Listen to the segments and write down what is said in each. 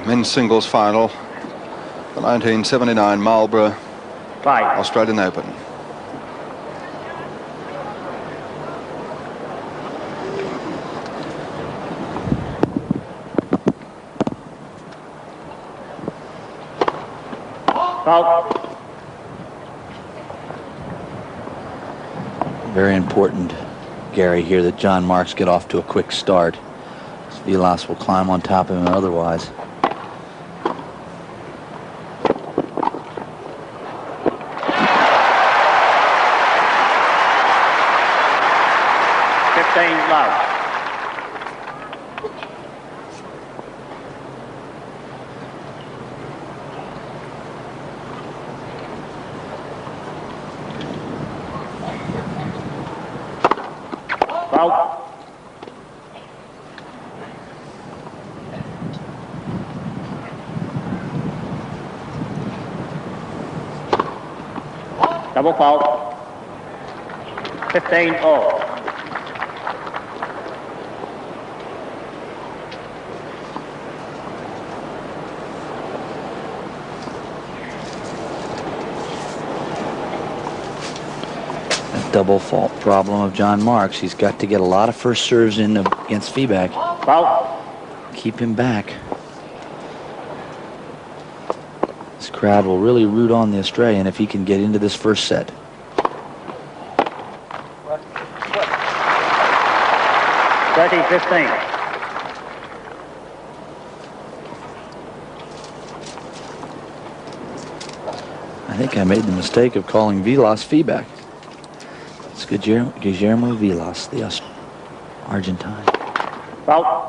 Men's singles final, the 1979 Marlborough Australian Open. Very important, Gary, here that John Marks get off to a quick start. Vilas will climb on top of him otherwise. Double fault. 15 all. That double fault problem of John Marks. He's got to get a lot of first serves in against feedback. Fault. Keep him back. This crowd will really root on the Australian if he can get into this first set. Thirty 15. I think I made the mistake of calling Vilas feedback. It's Guillermo Vilas, the Argentine. Fault.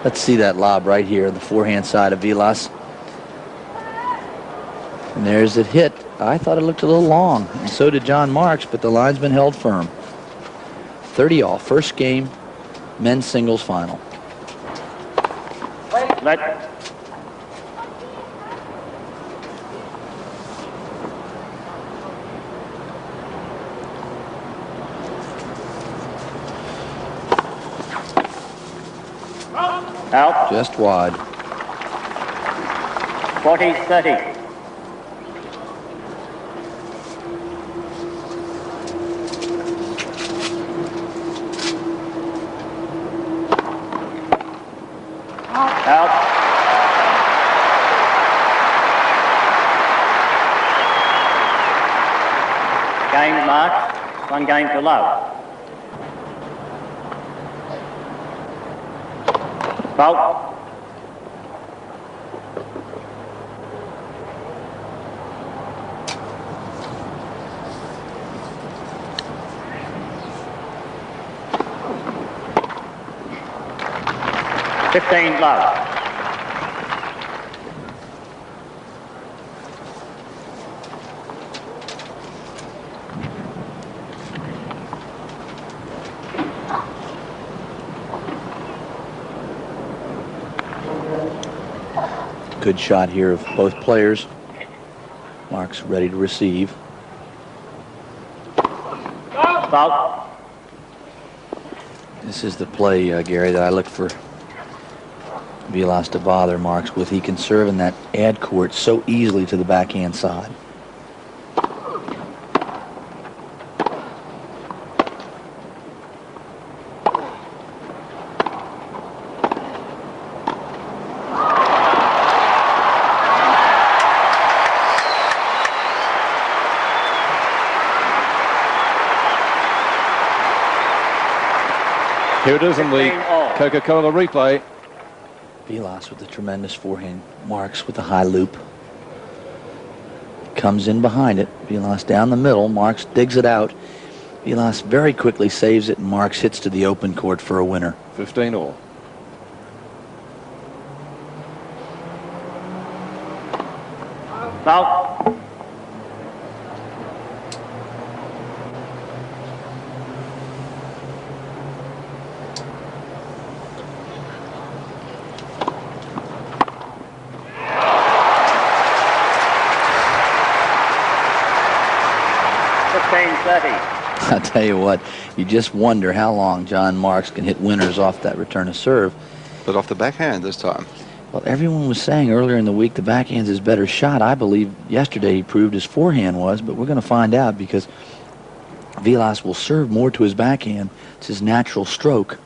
Let's see that lob right here, the forehand side of Vilas. And there's it hit. I thought it looked a little long, and so did John Marks, but the line's been held firm. 30 all, first game, men's singles final. Let. Out. Just wide. 40-30. Out. Game marked. 1 game to love. Fault. Love. Good shot here of both players. Marks ready to receive. Fault. This is the play, Gary, that I look for Vilas to bother Marks with. He can serve in that ad court so easily to the backhand side. Here it is in the Coca-Cola replay. Vilas with the tremendous forehand. Marks with the high loop. Comes in behind it. Vilas down the middle. Marks digs it out. Vilas very quickly saves it, and Marks hits to the open court for a winner. 15 all. Foul. 15-30. I tell you what, you just wonder how long John Marks can hit winners off that return of serve. But off the backhand this time. Well, everyone was saying earlier in the week the backhand's his better shot. I believe yesterday he proved his forehand was, but we're going to find out because Vilas will serve more to his backhand. It's his natural stroke.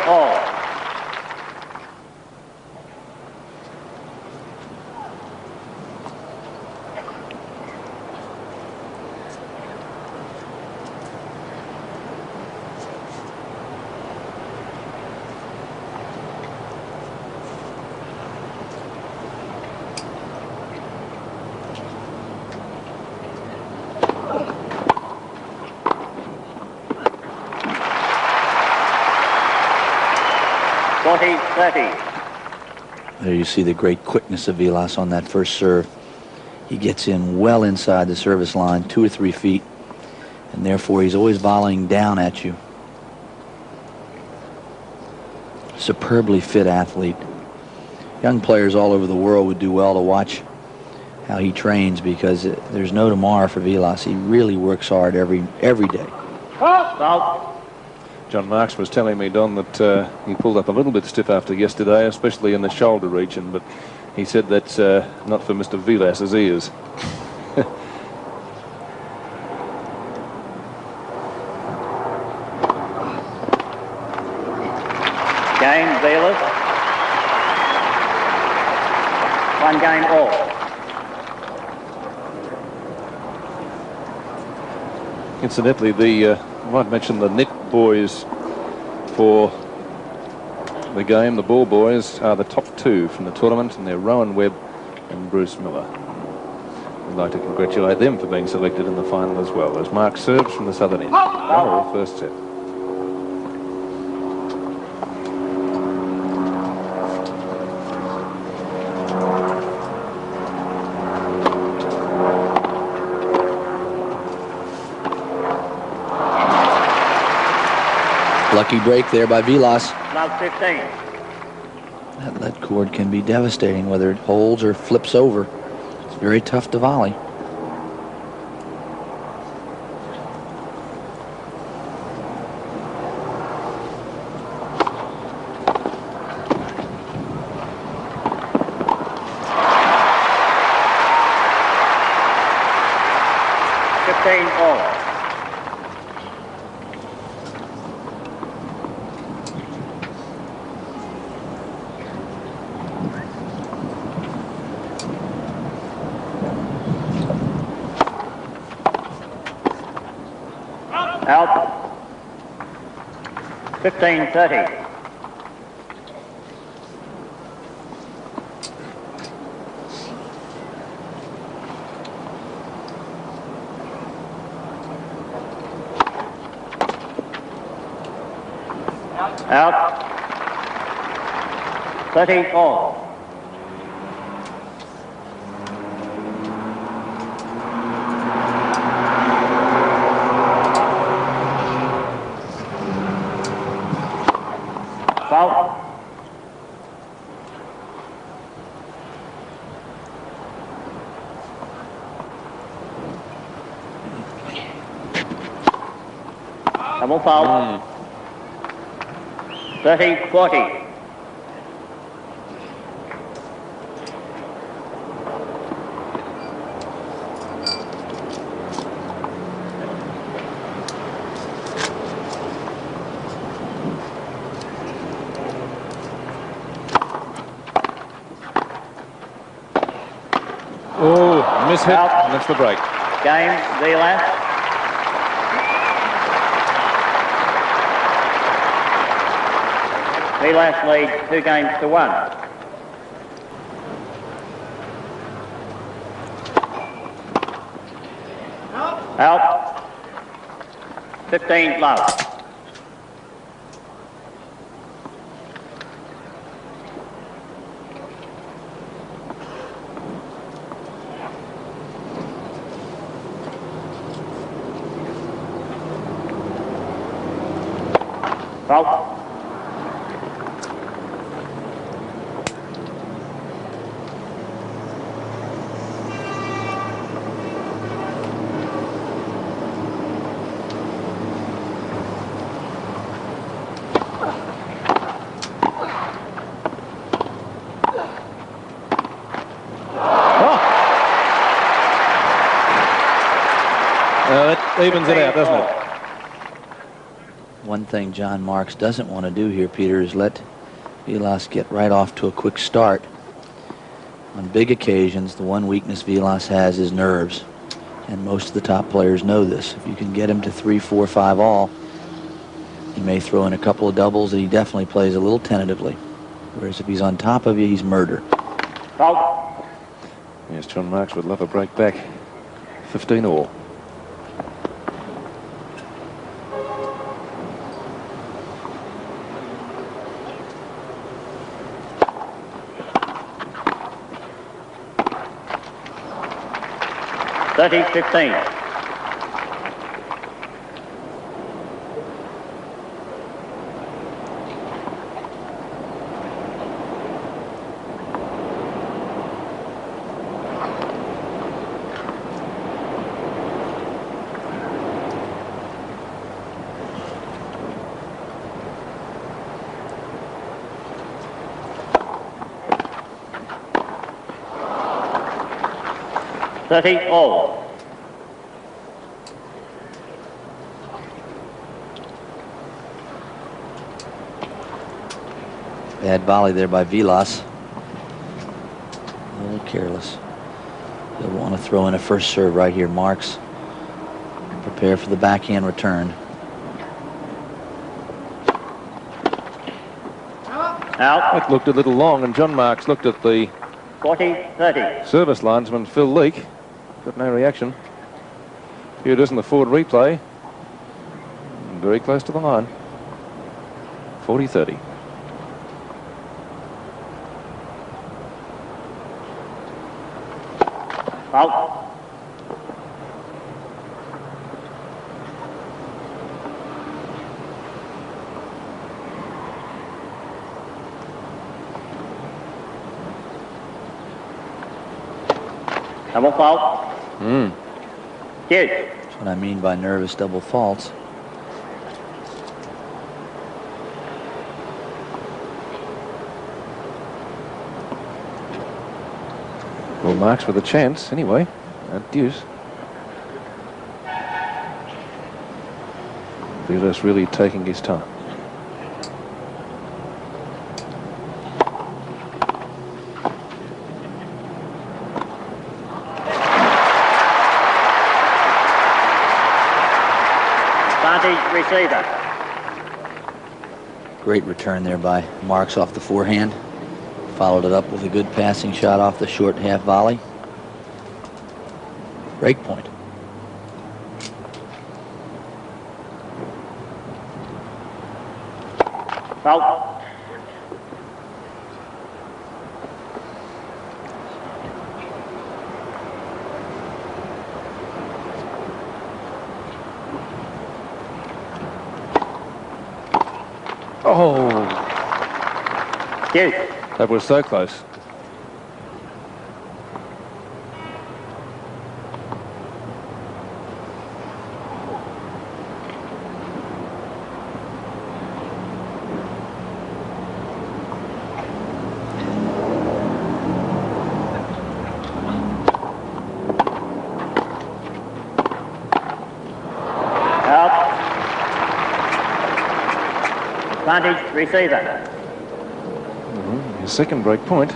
All. There you see the great quickness of Vilas on that first serve. He gets in well inside the service line, 2 or 3 feet, and therefore he's always volleying down at you. Superbly fit athlete. Young players all over the world would do well to watch how he trains because there's no tomorrow for Vilas. He really works hard every day. John Marks was telling me, Don, that he pulled up a little bit stiff after yesterday, especially in the shoulder region, but he said that's not for Mr. Vilas's ears. Game, Vilas. 1 game all. Incidentally, I might mention the net boys for the game, the ball boys, are the top 2 from the tournament, and they're Rowan Webb and Bruce Miller. We'd like to congratulate them for being selected in the final as well, as Mark serves from the southern end. 1-all first set. Lucky break there by Vilas. Love 15. That lead cord can be devastating whether it holds or flips over. It's very tough to volley. All. Out. 15-30. Out. 30 all. Foul. Double foul. 30-40. Oh, mishit, and that's the break. Game, Vilas. Vilas leads 2-1. Out. 15 love. Foul. That evens it out, doesn't it? One thing John Marks doesn't want to do here, Peter, is let Vilas get right off to a quick start. On big occasions, the one weakness Vilas has is nerves. And most of the top players know this. If you can get him to 3, 4, 5 all, he may throw in a couple of doubles, and he definitely plays a little tentatively. Whereas if he's on top of you, he's murder. Fault. Yes, John Marks would love a break back. 15 all. Thirty 15. All. Bad volley there by Vilas. A little careless. He'll want to throw in a first serve right here. Marks prepare for the backhand return. Out. That looked a little long, and John Marks looked at the 40-30. service linesman, Phil Leake. Got no reaction. Here it is in the forward replay. Very close to the line. 40-30. Out. Double fault. Huge. That's what I mean by nervous double faults. Well, Marks with a chance anyway. At deuce. Vilas really taking his time. Receiver. Great return there by Marks off the forehand. Followed it up with a good passing shot off the short half volley. Break point. Fault. Oh, Huge. that was so close. Advantage receiver. His second break point.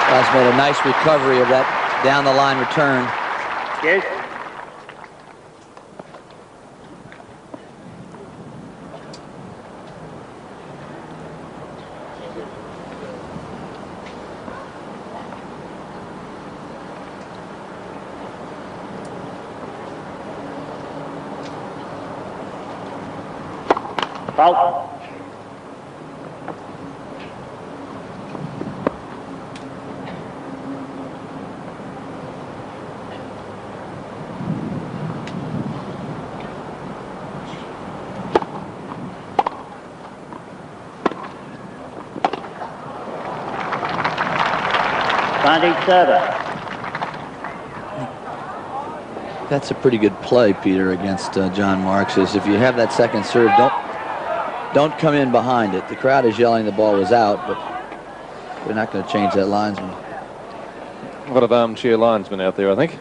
That's made a nice recovery of that down the line return. Yes. Fault. Advantage server. That's a pretty good play, Peter, against John Marks. Is if you have that second serve, don't come in behind it. The crowd is yelling the ball was out, but they're not going to change that linesman. A lot of armchair linesmen out there, I think.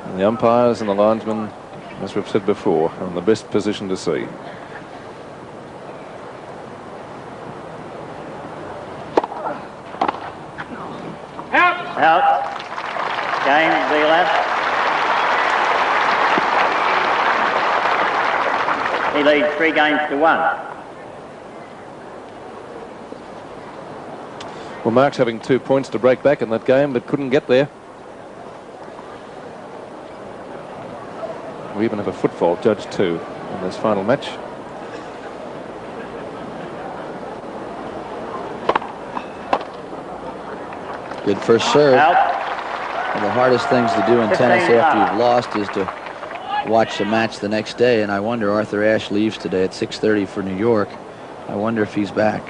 And the umpires and the linesmen, as we've said before, are in the best position to see. Out. Game, Vilas. He leads 3 games to 1. Well, Mark's having 2 points to break back in that game, but couldn't get there. We even have a foot fault judged too in this final match. Good first serve. Out. One of the hardest things to do in tennis after you've lost is to watch the match the next day, and I wonder, Arthur Ashe leaves today at 6:30 for New York. I wonder if he's back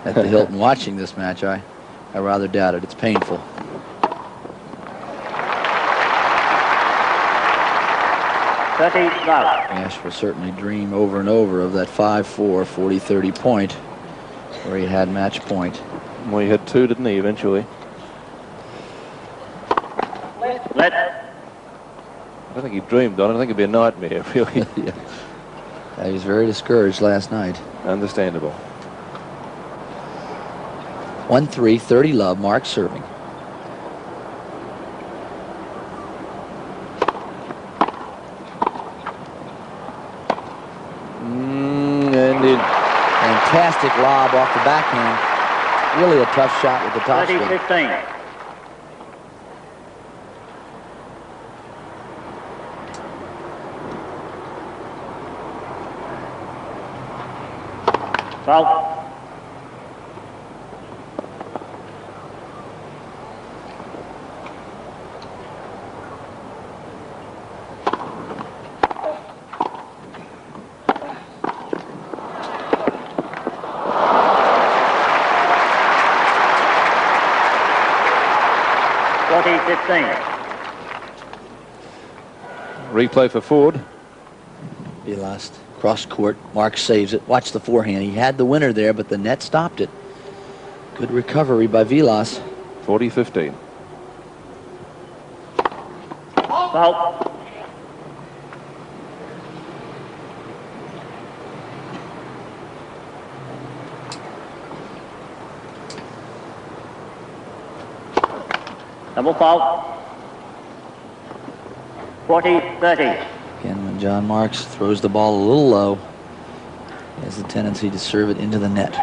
at the Hilton watching this match. I rather doubt it. It's painful. Ashe will certainly dream over and over of that 5-4, 40-30 point where he had match point. Well, he had 2, didn't he, eventually? Let. I don't think he dreamed on it. I think it'd be a nightmare, really. Yeah. He was very discouraged last night. Understandable. 1-3, 30 love, Mark serving. And in. Fantastic lob off the backhand. Really a tough shot with the top spin. 30-15. Foul. Replay for Ford. Vilas cross court. Mark saves it. Watch the forehand. He had the winner there, but the net stopped it. Good recovery by Vilas. 40-15. Foul. Double foul. 40-30. Again, when John Marks throws the ball a little low, he has the tendency to serve it into the net.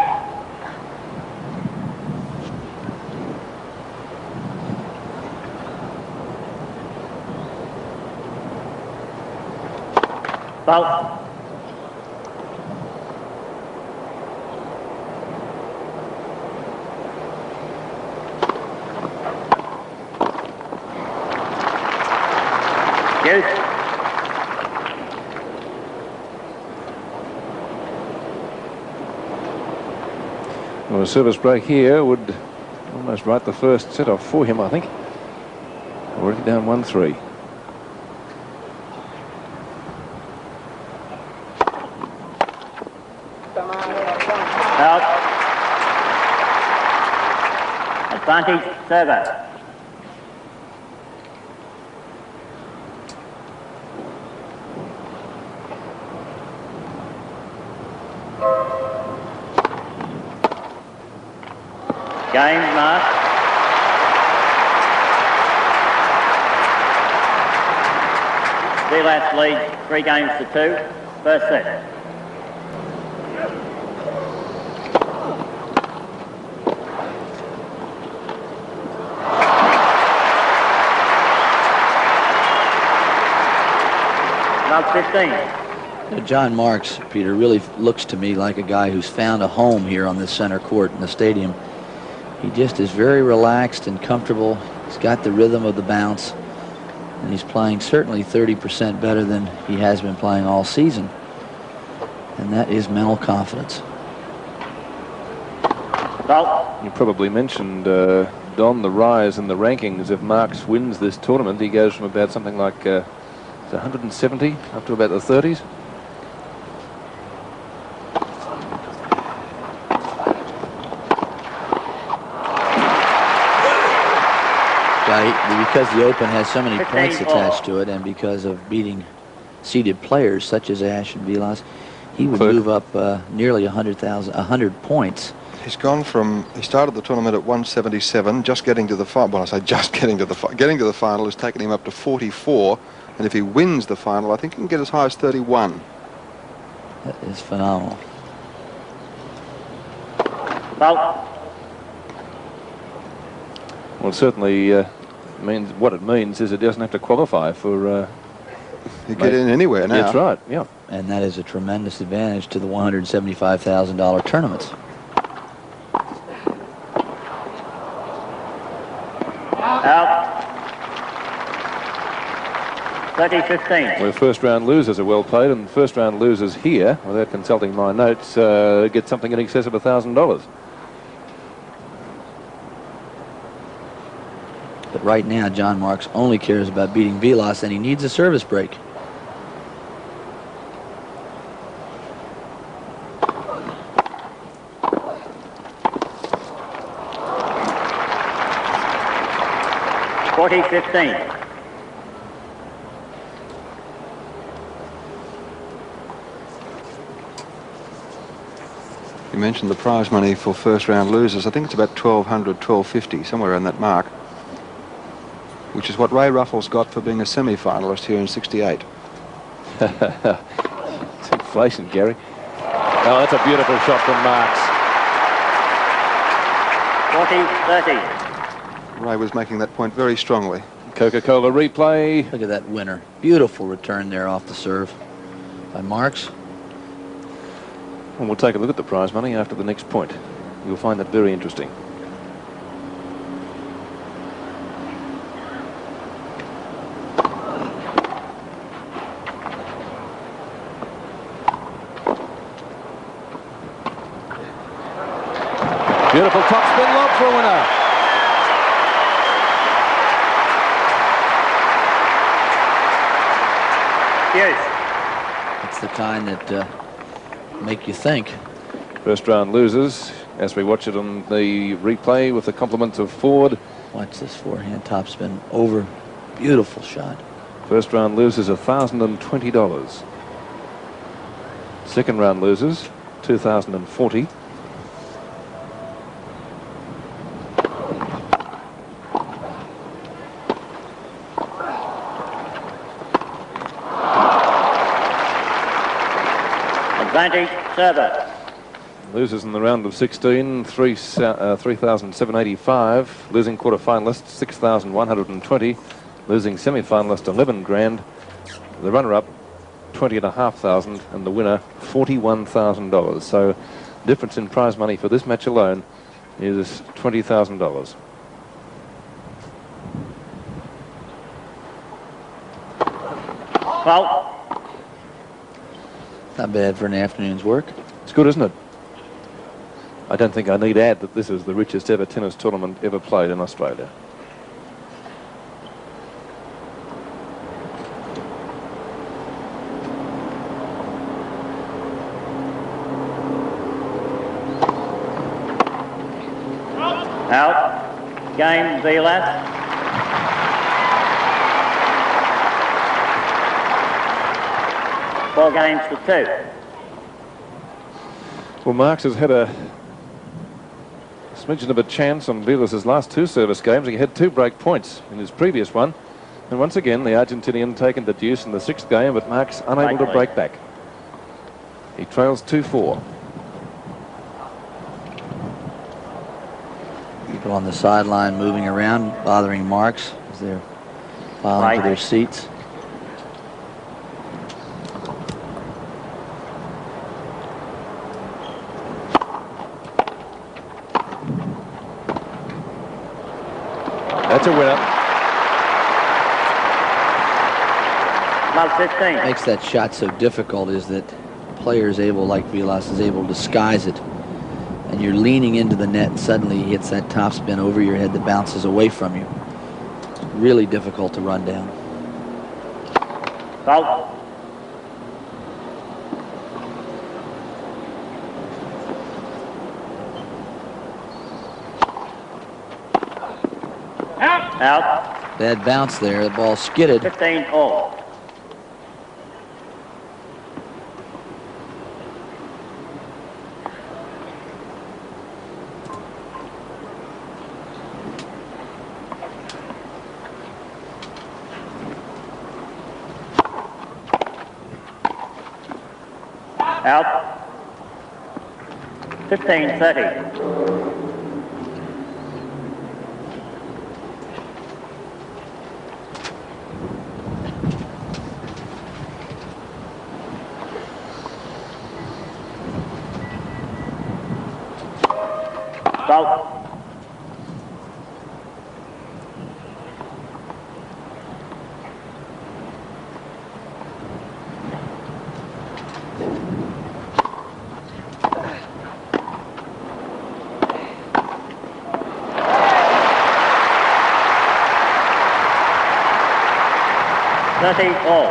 Foul. Yes. Well, a service break here would almost write the first set off for him, I think. Already down 1-3. Out. Advantage server. Game mark. Vilas leads 3 games to 2. First set. About 15. John Marks, Peter, really looks to me like a guy who's found a home here on this center court in the stadium. He just is very relaxed and comfortable. He's got the rhythm of the bounce, and he's playing certainly 30% better than he has been playing all season. And that is mental confidence. Love. You probably mentioned, Don, the rise in the rankings. If Marks wins this tournament, he goes from about something like 170 up to about the 30s. Because the Open has so many points 15-all. attached to it, and because of beating seeded players such as Ash and Vilas, he would Clerk. move up nearly 100 points. He's gone from, he started the tournament at 177, just getting to the final. Well, I say just getting to the final has taken him up to 44, and if he wins the final, I think he can get as high as 31. That is phenomenal. Love. Well, certainly means what it means is it doesn't have to qualify for. You get in anywhere now. That's right. Yeah. And that is a tremendous advantage to the $175,000 tournaments. Out. 30-15. Where first round losers are well played, and first round losers here, without consulting my notes, get something in excess of $1,000. But right now, John Marks only cares about beating Vilas, and he needs a service break. $40-15. You mentioned the prize money for first round losers. I think it's about $1,200, $1,250, somewhere around that mark, which is what Ray Ruffles got for being a semi-finalist here in '68. It's inflation, Gary. Oh, that's a beautiful shot from Marks. 40-30. Ray was making that point very strongly. Coca-Cola replay. Look at that winner. Beautiful return there off the serve by Marks. And we'll take a look at the prize money after the next point. You'll find that very interesting. Beautiful topspin lob for a winner. Yes. It's the kind that make you think. First round losers, as we watch it on the replay with the compliments of Ford. Watch this forehand topspin over. Beautiful shot. First round losers, $1,020. Second round losers, $2,040. Advantage server. Losers in the round of 16, 3,785. Losing quarterfinalists, 6,120. Losing semi-finalist, 11 grand. The runner-up, 20,500, and the winner, $41,000. So, difference in prize money for this match alone is $20,000. Well, Not bad for an afternoon's work. It's good, isn't it? I don't think I need add that this is the richest ever tennis tournament ever played in Australia. out. Game Vilas. Four games to 2. Well, Marks has had a smidgen of a chance on Vilas' last 2 service games. He had 2 break points in his previous one. And once again, the Argentinian taken the deuce in the 6th game, but Marks unable to break back. He trails 2-4. People on the sideline moving around, bothering Marks as they're filing for their seats. That's a winner. Love 15. Makes that shot so difficult is that players able, like Vilas, is able to disguise it and you're leaning into the net, and suddenly he hits that top spin over your head that bounces away from you. It's really difficult to run down. Foul. Out. Bad bounce there. The ball skidded. 15 all. Out. 15-30. Foul. All.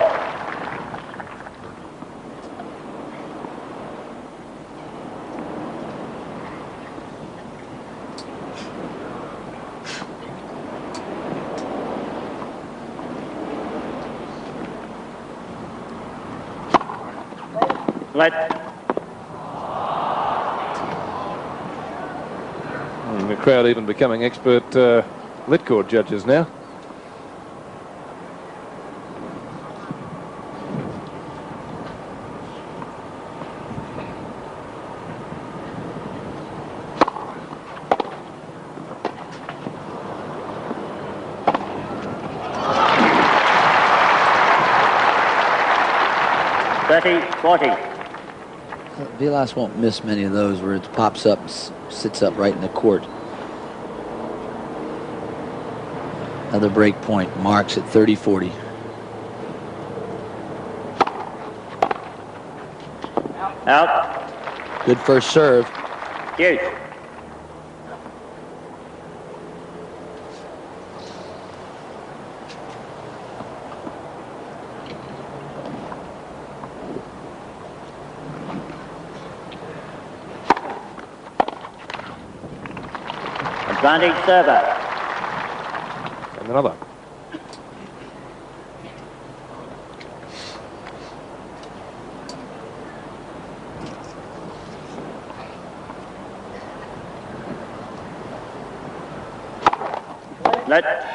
And the crowd even becoming expert lit court judges now. Vilas won't miss many of those where it pops up, sits up right in the court. Another break point marks at 30-40. Out. Good first serve. Deuce. Advantage server. And another. Let.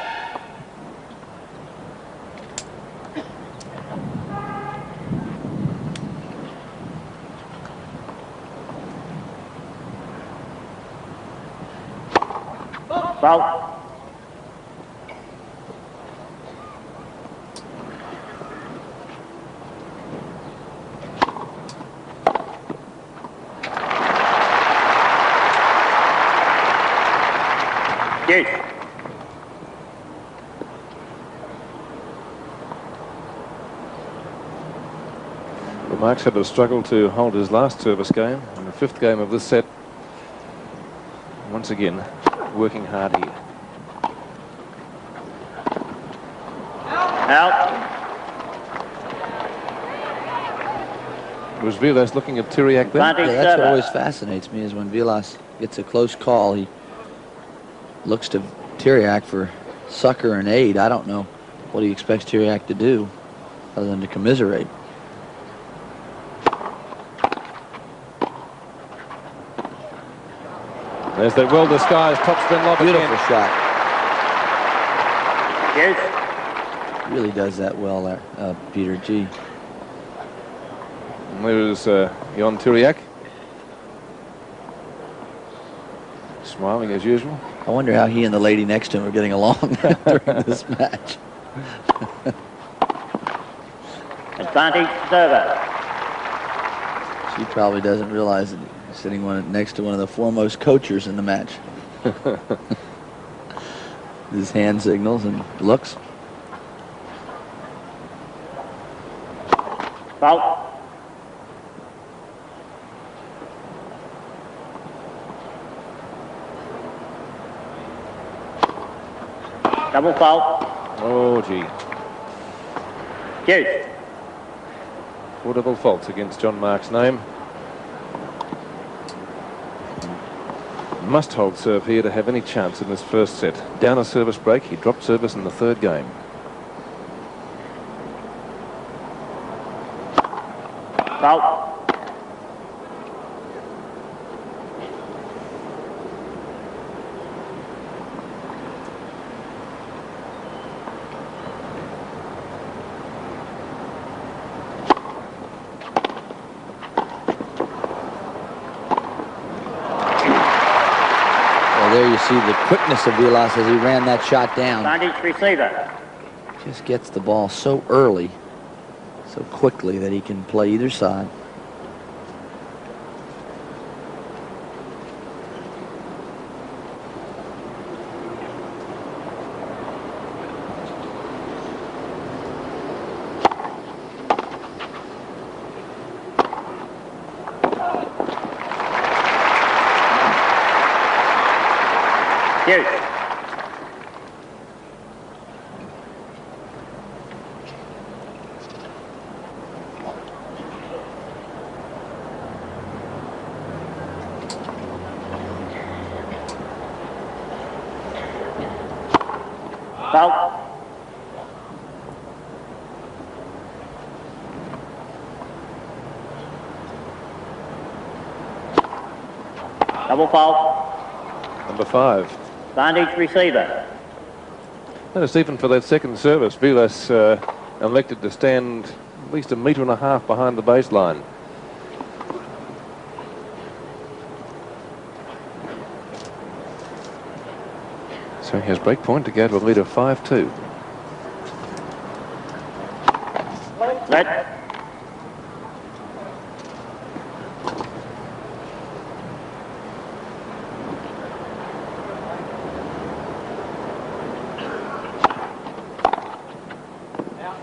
Foul. Yes. Well, Mark's had to struggle to hold his last service game in the fifth game of this set. Once again, working hard here. Out. Was Vilas looking at Tiriac there? Advantage Yeah, that's what server. always fascinates me is when Vilas gets a close call, he looks to Tiriac for succor and aid. I don't know what he expects Tiriac to do other than to commiserate. There's that well-disguised topspin lob Beautiful again. shot. Yes. Really does that well there, Peter G. And there's Jon Tiriac. Smiling as usual. I wonder how he and the lady next to him are getting along during this match. Advantage server. She probably doesn't realize that he's sitting next to one of the foremost coachers in the match. His hand signals and looks. Foul. Double fault. Oh, gee. Deuce. 4 double faults against John Mark's name. Must hold serve here to have any chance in this first set. Down a service break. He dropped service in the 3rd game. Fault. There you see the quickness of Vilas as he ran that shot down. Advantage receiver. Just gets the ball so early, so quickly that he can play either side. Deuce. Fault. Double fault. Number 5. Advantage receiver. Notice even for that second service, Vilas elected to stand at least 1.5 meters behind the baseline. So he has break point to go to a lead of 5-2. Let.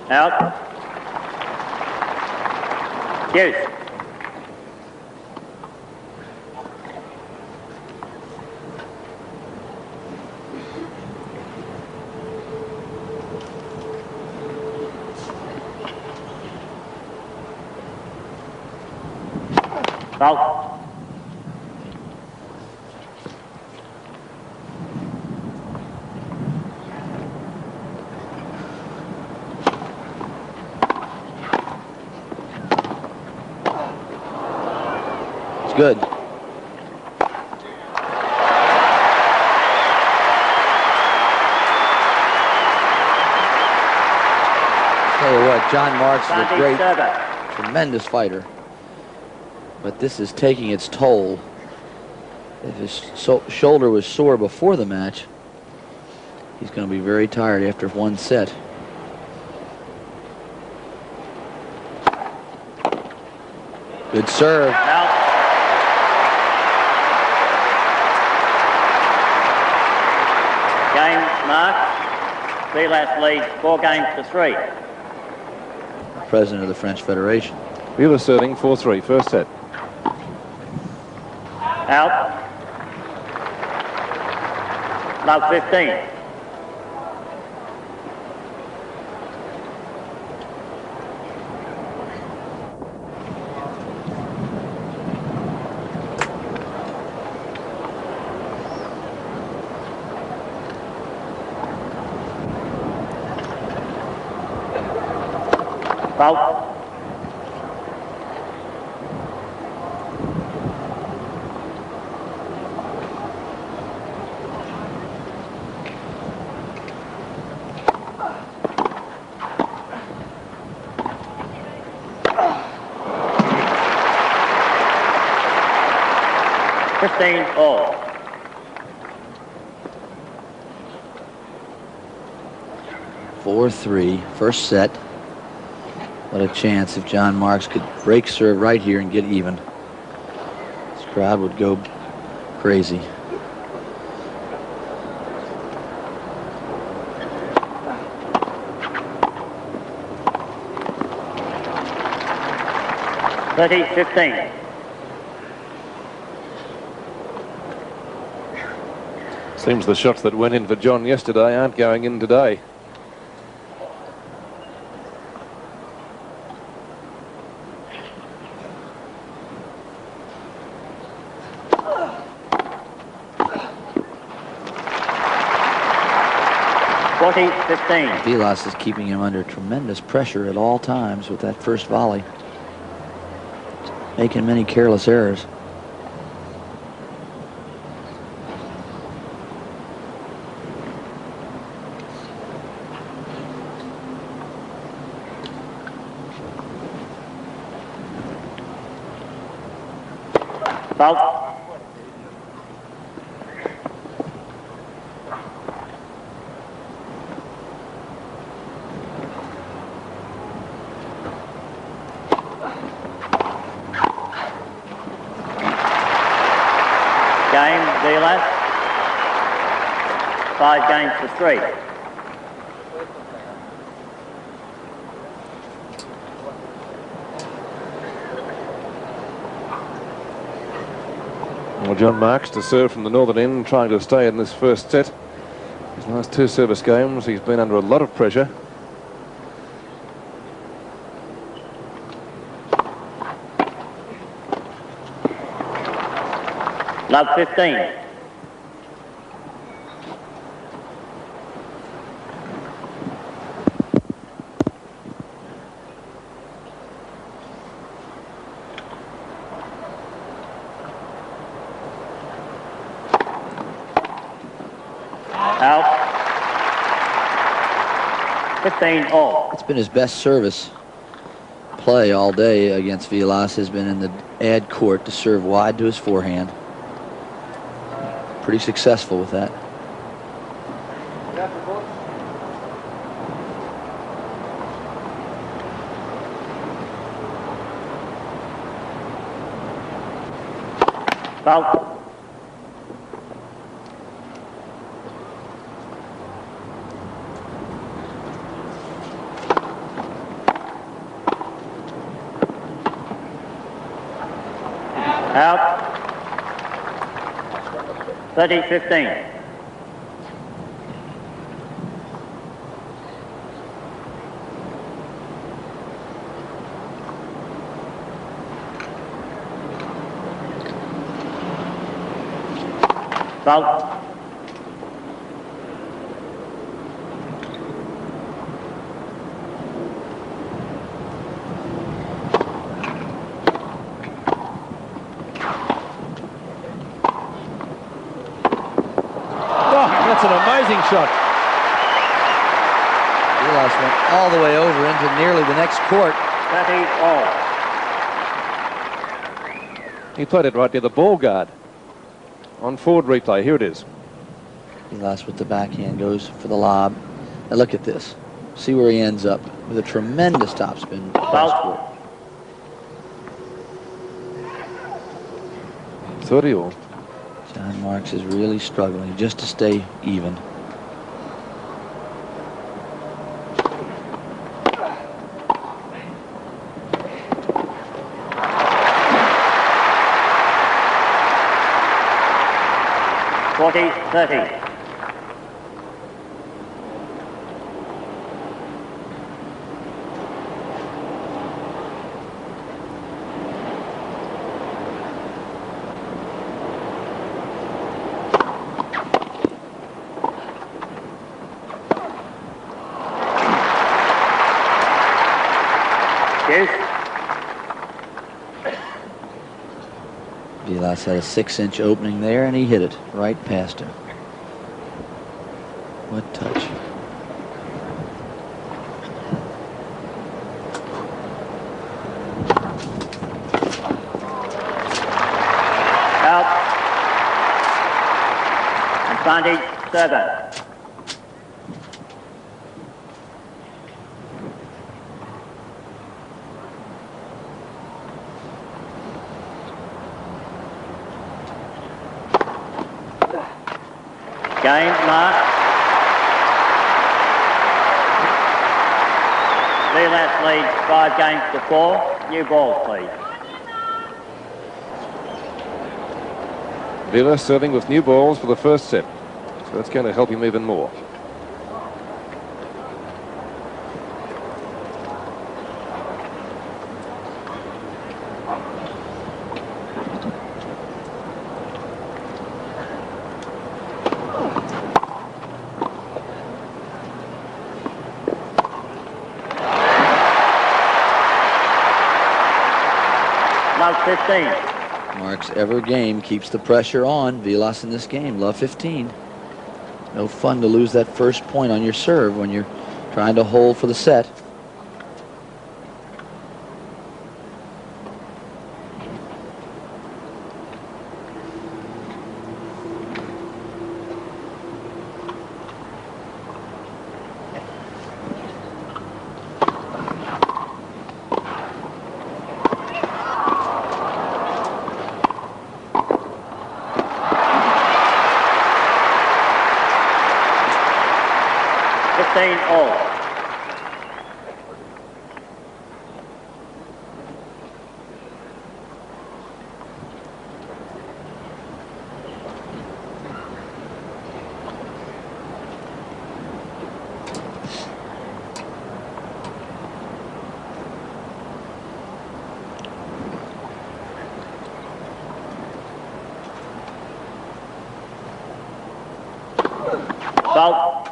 Out. Deuce. Fault. Good. Tell you what, John Marks is a great, tremendous fighter. But this is taking its toll. If his shoulder was sore before the match, he's going to be very tired after one set. Good serve. Out. Game marked. Vilas leads 4 games to 3. President of the French Federation. Vilas serving 4-3, first set. Out. Love 15. Fault. All. 4-3, first set. What a chance if John Marks could break serve right here and get even. This crowd would go crazy. Seems the shots that went in for John yesterday aren't going in today. Vilas is keeping him under tremendous pressure at all times with that first volley, making many careless errors. Foul. Game, Vilas. 5 games to 3. Well, John Marks to serve from the northern end, trying to stay in this first set. His last 2 service games, he's been under a lot of pressure. Love 15. Out. 15 all. It's been his best service play all day against Vilas, has been in the ad court to serve wide to his forehand. Pretty successful with that. Foul. Out. 30-15. Foul. That's an amazing shot. Vilas went all the way over into nearly the next court. 30 all. He played it right near the ball guard. On forward replay, here it is. Vilas with the backhand goes for the lob. Now look at this. See where he ends up with a tremendous topspin. Foul. 30 all. John Marks is really struggling just to stay even. $40-30. Vilas had a 6-inch opening there, and he hit it right past him. What touch. Out. Advantage 7. Game, Mark. Vilas leads 5 games to 4. New balls, please. Vilas serving with new balls for the first set. So that's going to help him even more. Love 15. Mark's ever game keeps the pressure on. Vilas in this game, love 15. No fun to lose that first point on your serve when you're trying to hold for the set. All. Salt.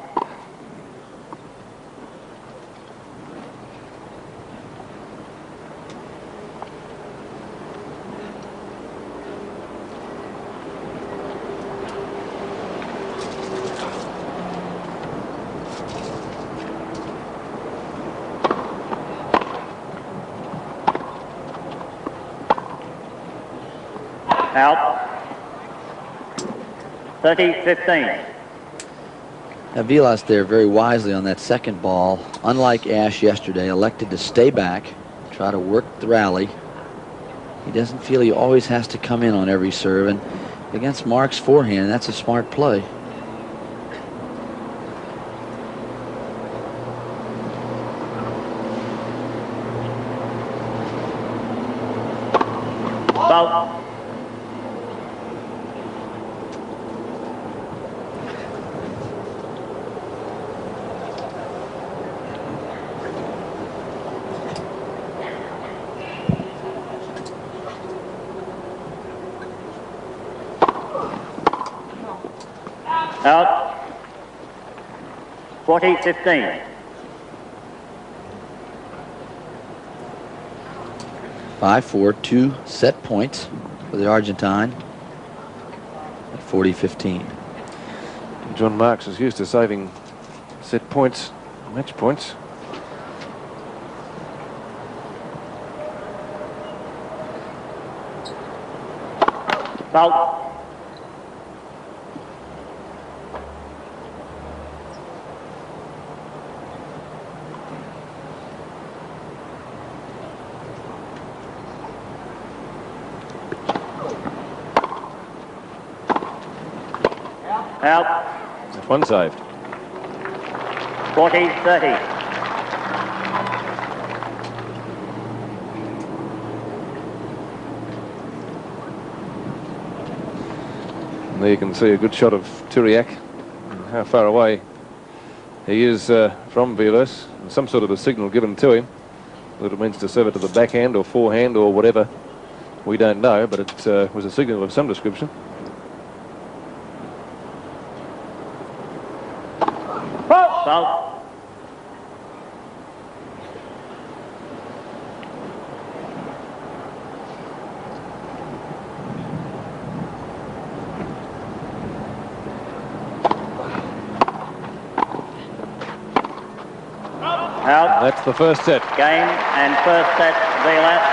Out. 30-15. Now Vilas there very wisely on that second ball. Unlike Ash yesterday, elected to stay back, try to work the rally. He doesn't feel he always has to come in on every serve, and against Mark's forehand, that's a smart play. Salt. Out. 40-15. 5-4, 2 set points for the Argentine at 40-15. John Marks is used to saving set points, match points. Salt. Out. That's one saved. 40-30. And there you can see a good shot of Turiak, and how far away he is from Vilas, and some sort of a signal given to him. Whether it means to serve it to the backhand or forehand or whatever, we don't know, but it was a signal of some description. Salt. Out. That's the first set. Game and first set, Vilas.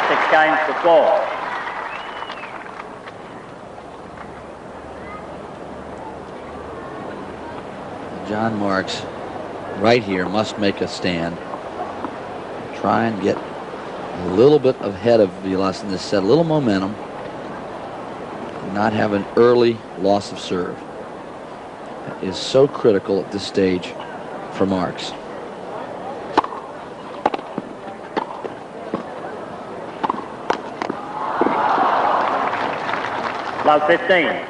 Six games to 4. John Marks right here must make a stand. Try and get a little bit ahead of Vilas in this set, a little momentum. Not have an early loss of serve. That is so critical at this stage for Marks. Love 15.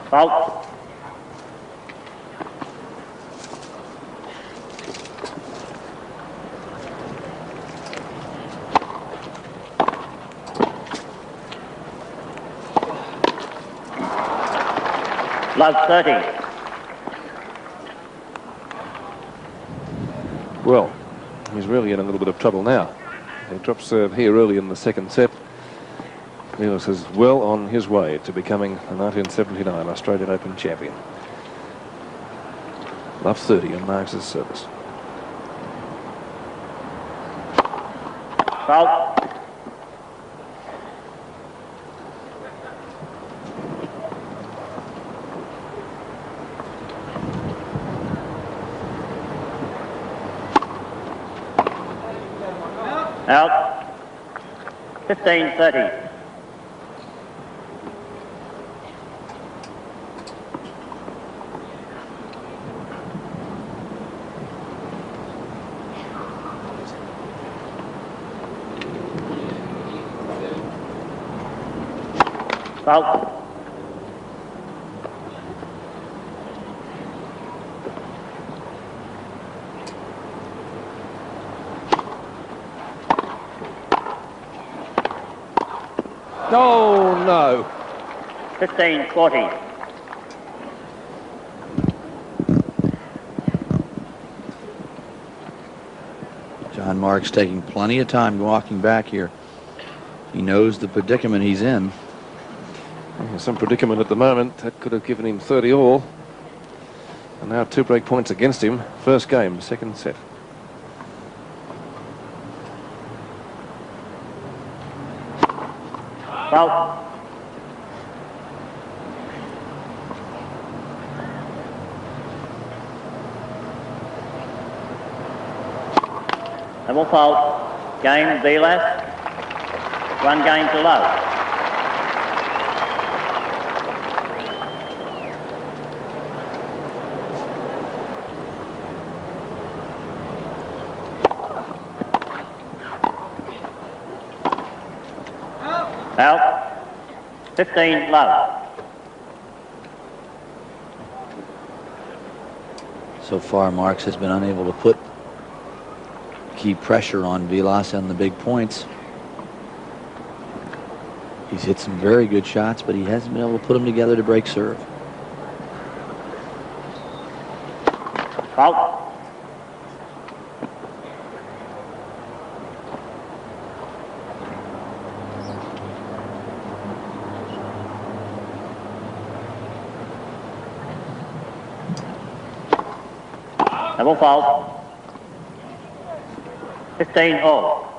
Fault. Love 30. Well, he's really in a little bit of trouble now. He drops serve here early in the second set. Vilas is well on his way to becoming the 1979 Australian Open champion. Love 30 on Marx's service. Fault. Out. 15-30. Fault. Oh, no. 15-40. John Marks taking plenty of time walking back here. He knows the predicament he's in. Some predicament at the moment. That could have given him 30 all. And now 2 break points against him. First game, second set. Fault. Double fault. Game Vilas. 1 game to love. Out. 15 love. So far, Marks has been unable to put key pressure on Vilas on the big points. He's hit some very good shots, but he hasn't been able to put them together to break serve. Fault. Double fault. 15 all.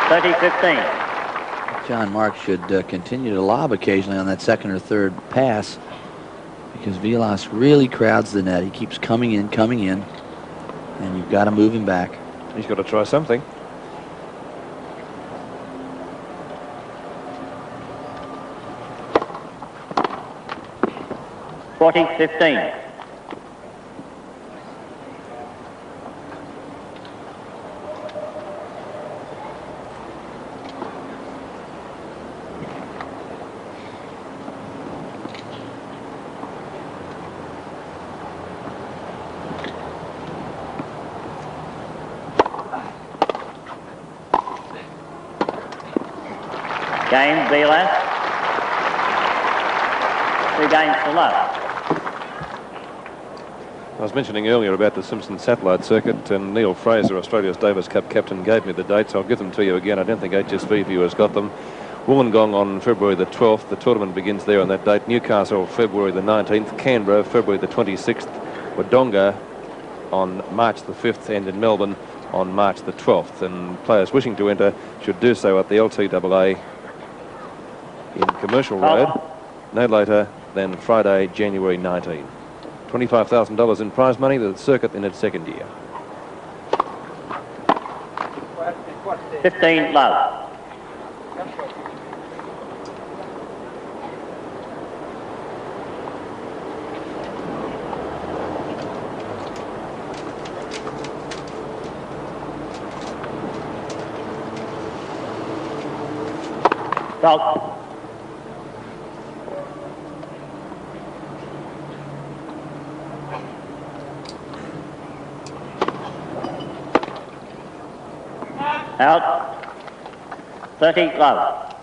$30-15. John Marks should continue to lob occasionally on that second or third pass, because Vilas really crowds the net. He keeps coming in, and you've got to move him back. He's got to try something. $40-15. Game Vilas. 2 games to love. I was mentioning earlier about the Simpson Satellite Circuit, and Neil Fraser, Australia's Davis Cup captain, gave me the dates. I'll give them to you again. I don't think HSV viewers got them. Wollongong on February the 12th. The tournament begins there on that date. Newcastle, February the 19th. Canberra, February the 26th. Wodonga, on March the 5th and in Melbourne on March the 12th. And players wishing to enter should do so at the LTAA in Commercial Road no later than Friday, January 19. $25,000 in prize money, the circuit in its second year. 15 love. Salt. Out. 30 love.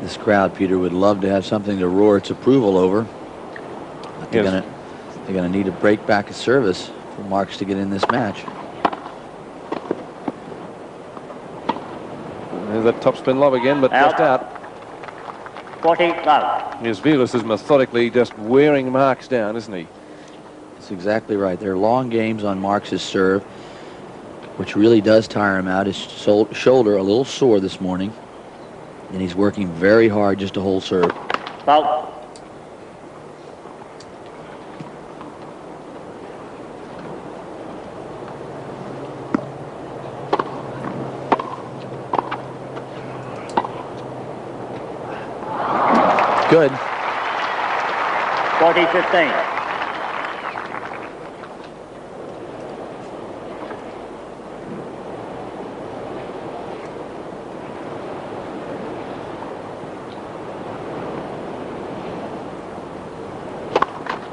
This crowd, Peter, would love to have something to roar its approval over. But they're Yes. gonna need a break back of service for Marks to get in this match. There's that topspin lob again, but just out. 40 love. Here's Vilas is methodically just wearing Marks down, isn't he? That's exactly right. There are long games on Marks' serve, which really does tire him out. His shoulder a little sore this morning, and he's working very hard just to hold serve. Salt. Good. 40-15.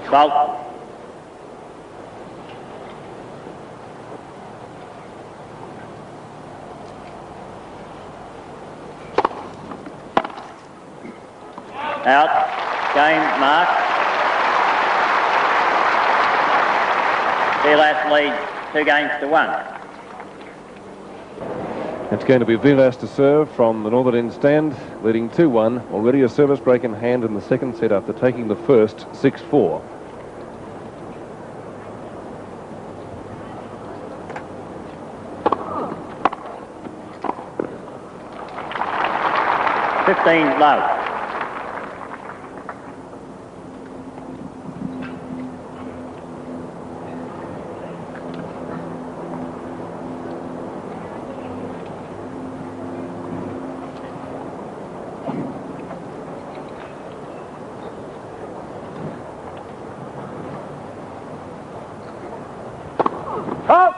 Salt. Out. Game mark. Vilas leads 2-1. It's going to be Vilas to serve from the northern end stand, leading 2-1. Already a service break in hand in the second set after taking the first 6-4. Love.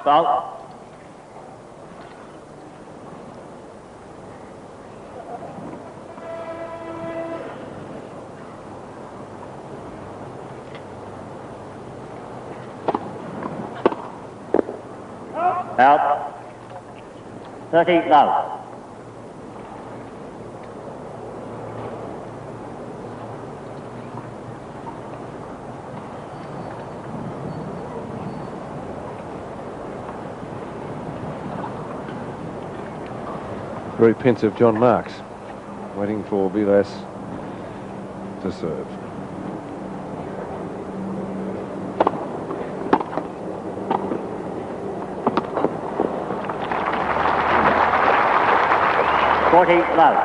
Salt. Out. 30 love. Very pensive John Marks, waiting for Vilas to serve. Love.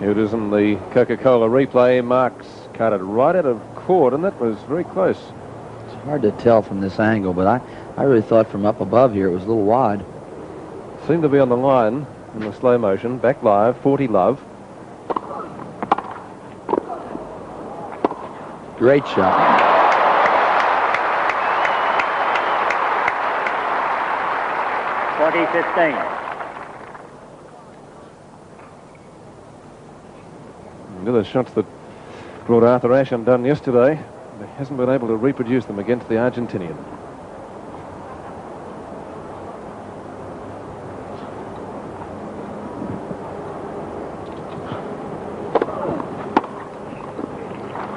Here it is in the Coca-Cola replay. Marks cut it right out of court, and that was very close. It's hard to tell from this angle, but I really thought from up above here it was a little wide. Seemed to be on the line in the slow motion. Back live, 40 love. Great shot. 40-15. The other shots that brought Arthur Ashe undone yesterday, he hasn't been able to reproduce them against the Argentinian.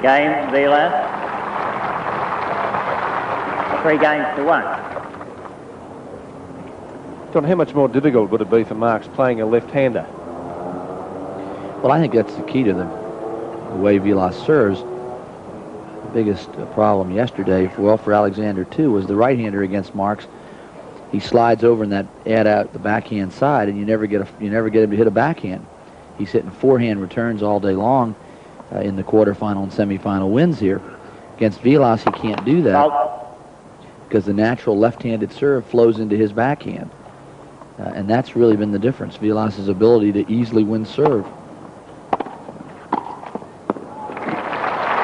Game, Vilas. 3-1. John, how much more difficult would it be for Marks playing a left-hander? Well, I think that's the key to the way Vilas serves. The biggest problem yesterday, for Alexander too, was the right-hander against Marks. He slides over in that ad out the backhand side, and you never get him to hit a backhand. He's hitting forehand returns all day long in the quarterfinal and semifinal wins here. Against Vilas, he can't do that because the natural left-handed serve flows into his backhand. And that's really been the difference, Vilas' ability to easily win serve.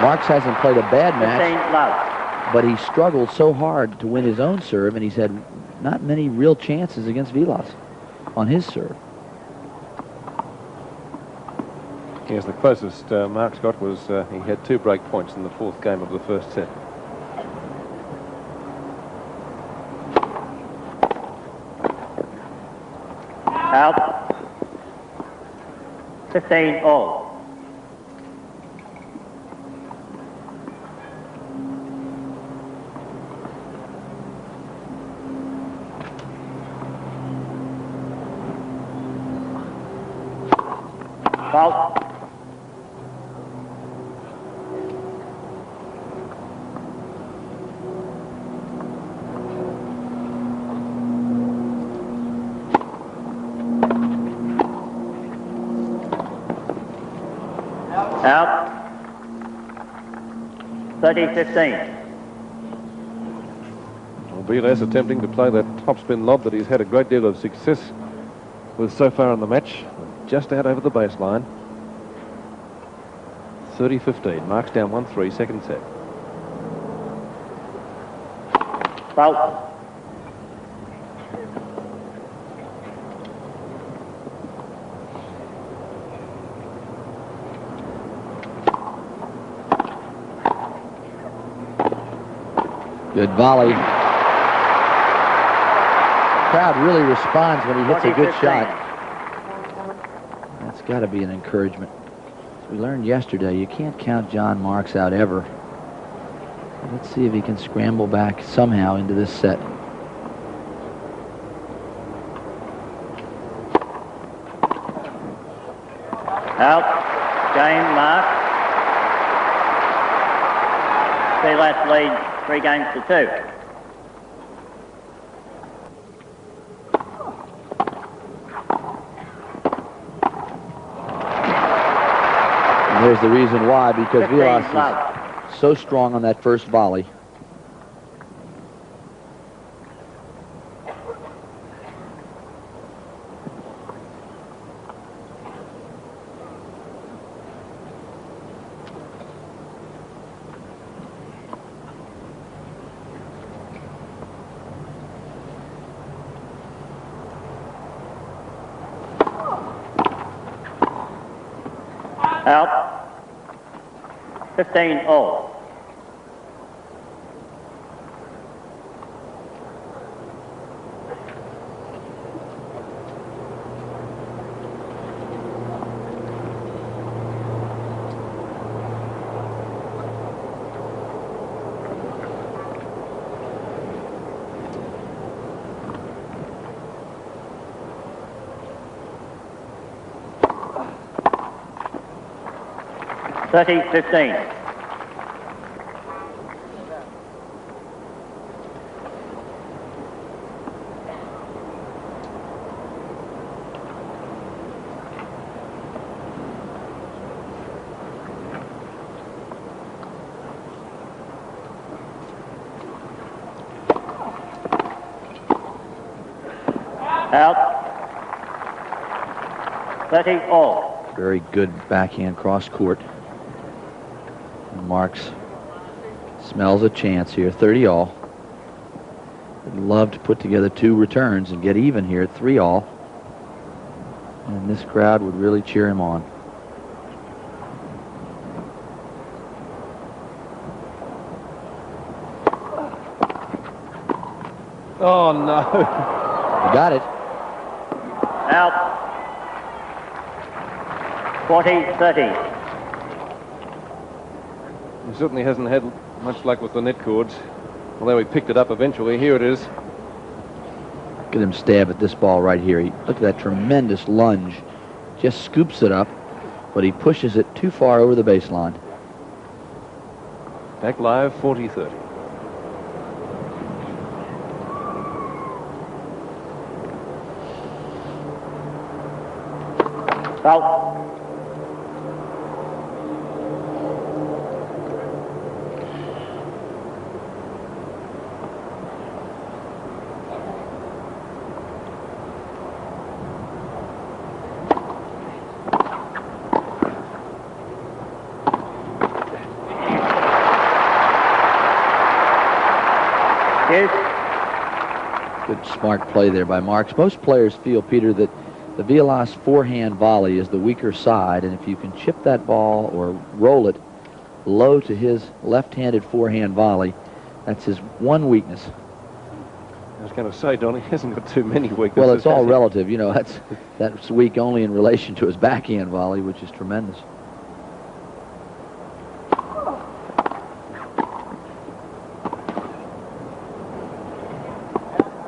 Marks hasn't played a bad match, but he struggled so hard to win his own serve, and he's had not many real chances against Vilas on his serve. Yes, the closest Marks got was he had 2 break points in the 4th game of the first set. Out. 15 all. Fault. Out. 30-15. Well, Vilas attempting to play that topspin lob that he's had a great deal of success with so far in the match. Just out over the baseline. 30-15. Marks down 1-3, second set. Fault. Good volley. Crowd really responds when he hits a good shot. That's got to be an encouragement. As we learned yesterday, you can't count John Marks out ever. Let's see if he can scramble back somehow into this set. Out. Game mark. Vilas lead 3 games to 2. And there's the reason why, because Vilas is so strong on that first volley. Out. 15 all. $30-15. Out. 30 all. Very good backhand cross court. Marks smells a chance here. 30 all. Would love to put together 2 returns and get even here at 3 all. And this crowd would really cheer him on. Oh, no. You got it. Out. 40-30. He certainly hasn't had much luck with the net cords, although he picked it up eventually. Here it is. Look at him stab at this ball right here. Look at that tremendous lunge. Just scoops it up but he pushes it too far over the baseline. Back live, 40-30. Out. Good smart play there by Marks. Most players feel, Peter, that the Vilas forehand volley is the weaker side, and if you can chip that ball or roll it low to his left-handed forehand volley, that's his one weakness. I was going to say, Donnie hasn't got too many weaknesses. Well, it's all relative. You know, that's weak only in relation to his backhand volley, which is tremendous.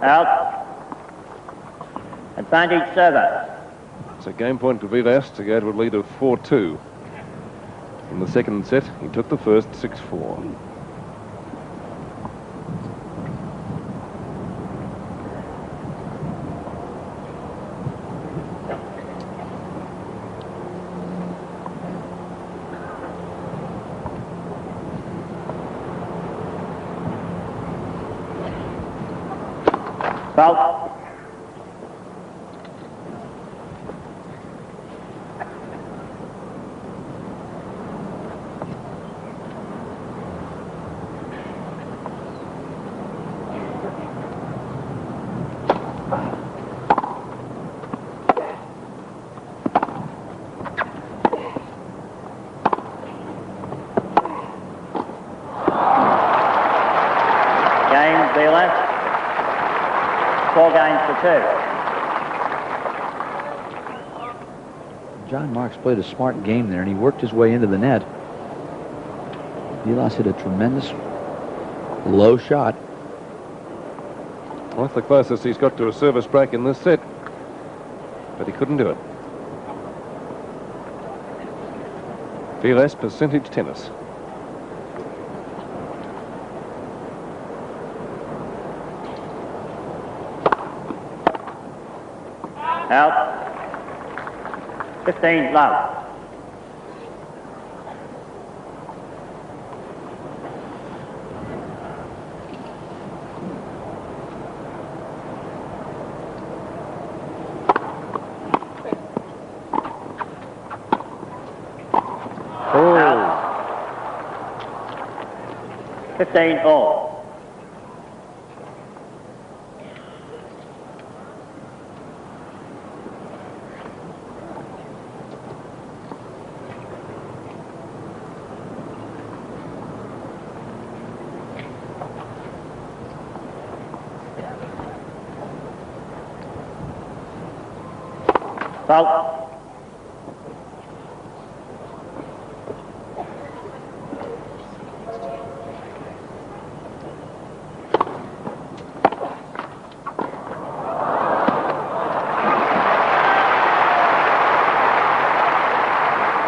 Out. Advantage server. It's a game point to Vilas to go to a lead of 4-2. In the second set, he took the first 6-4. Out. Game, Vilas. 4 games to 2. John Marks played a smart game there, and he worked his way into the net. Vilas hit a tremendous low shot. Well, that's the closest he's got to a service break in this set, but he couldn't do it. Vilas percentage tennis. Out. 15 love. Out. 15 all. Out.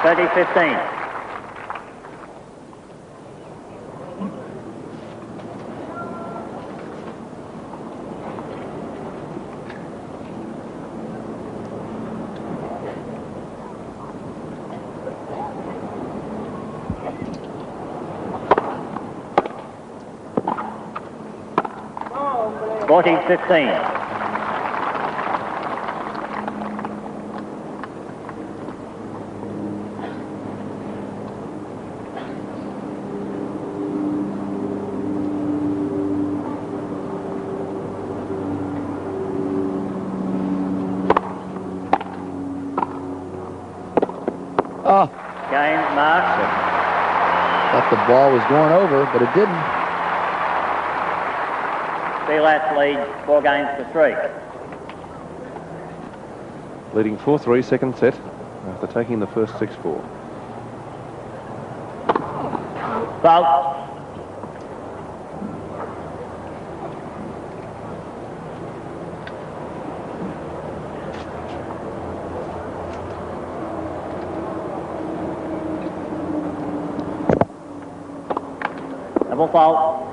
Thirty 15. Forty 15. Oh, Game marked. thought the ball was going over, but it didn't. Vilas leads 4 games to 3. Leading 4-3 second set after taking the first 6-4. Fault. Double fault.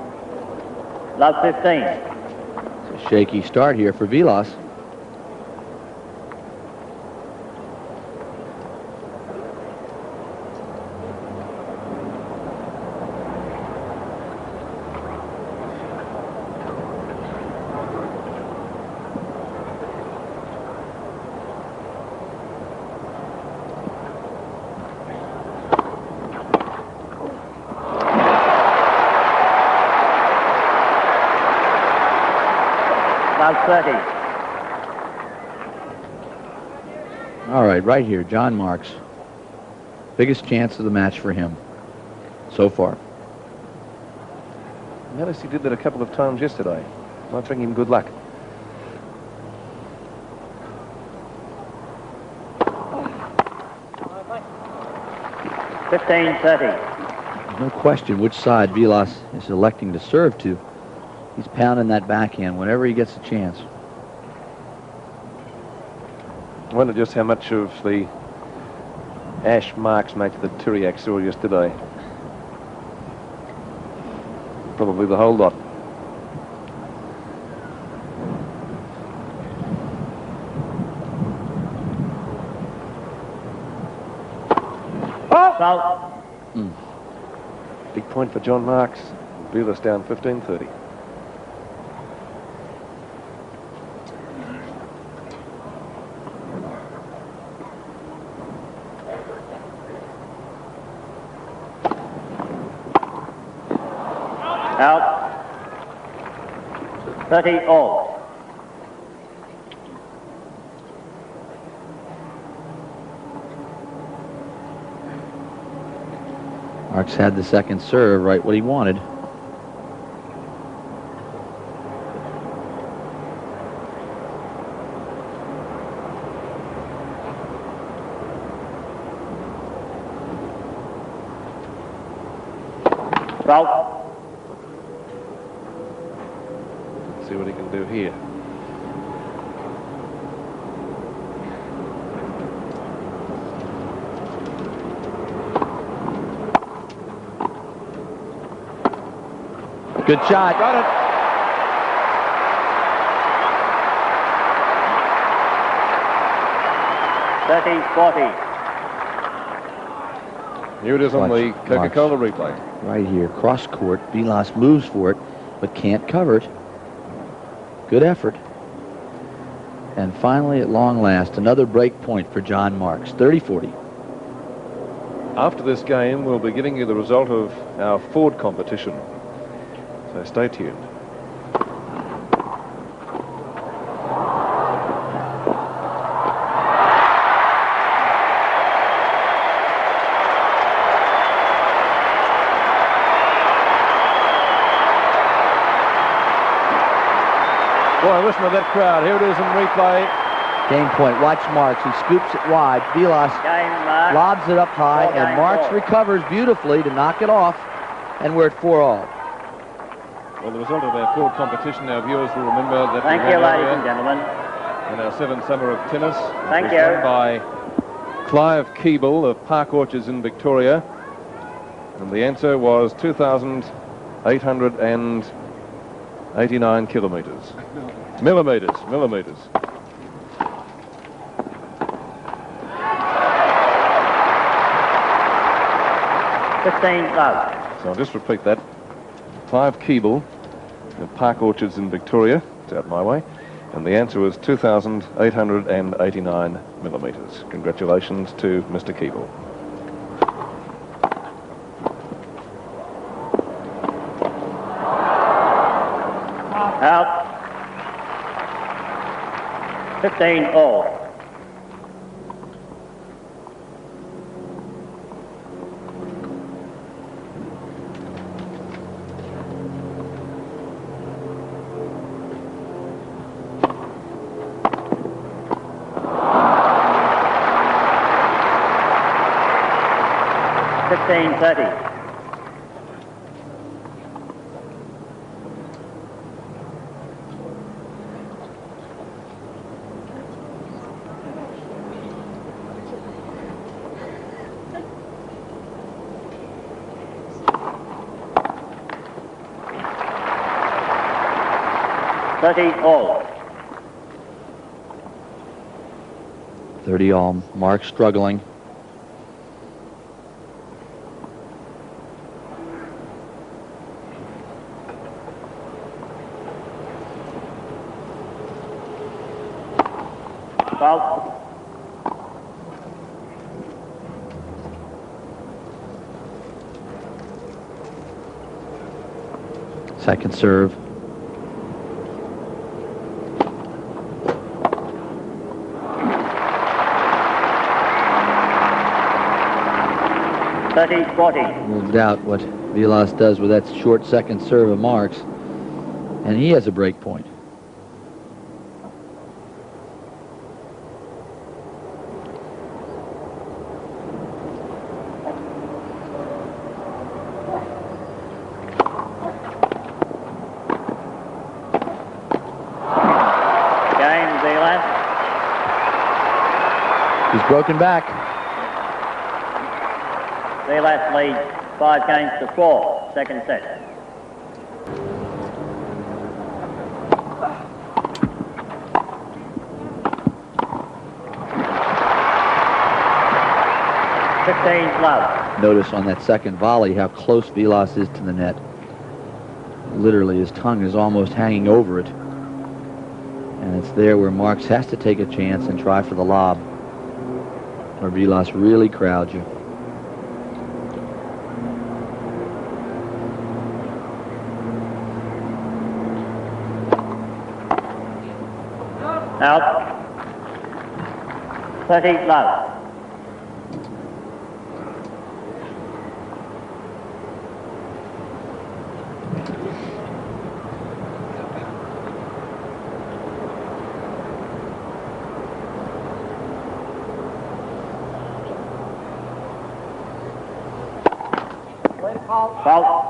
Love 15. It's a shaky start here for Vilas. Love 30. All right, right here, John Marks. Biggest chance of the match for him so far. Noticed he did that a couple of times yesterday. Might bring him good luck. $15.30. No question which side Vilas is electing to serve to. He's pounding that backhand whenever he gets a chance. I wonder just how much of the ash marks make that Tiriac saw yesterday. Probably the whole lot. Fault. Big point for John Marks. Vilas down 15-30. Out. 30 all. Marks had the second serve, right what he wanted. Fault. Let's see what he can do here. Good shot. Got it. Here it is on the Watch, Coca-Cola replay. Right here, cross court. Vilas moves for it, but can't cover it. Good effort. And finally, at long last, another break point for John Marks. 30-40. After this game, we'll be giving you the result of our Ford competition. So stay tuned. Boy, listen to that crowd. Here it is in replay. Game point. Watch Marks. He scoops it wide. Vilas Game mark. lobs it up high, Ball and game Marks ball. recovers beautifully to knock it off, and we're at 4-all. Well, the result of our Ford competition, our viewers will remember that Thank we you, had ladies earlier and gentlemen. in our 7th summer of tennis. Thank It was you. won by Clive Keeble of Park Orchards in Victoria. And the answer was 2,889 kilometres. Millimetres. 15 love. So I'll just repeat that. Clive Keeble of Park Orchards in Victoria. It's out my way. And the answer was 2,889 millimetres. Congratulations to Mr. Keeble. Out. 15 all. $15.30. 30 all. 30 all. Mark struggling. Fault. Second serve. No doubt what Vilas does with that short second serve of Mark's, and he has a break point. Game, Vilas. He's broken back. Vilas leads 5 games to 4. Second set. Love. Notice on that second volley how close Vilas is to the net. Literally, his tongue is almost hanging over it. And it's there where Marks has to take a chance and try for the lob, where Vilas really crowds you. Out. 30 love. Fault.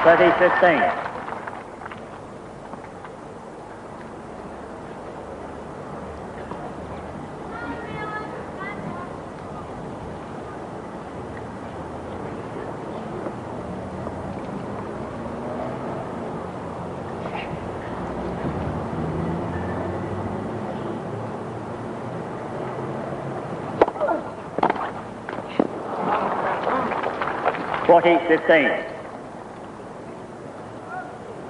(30-15).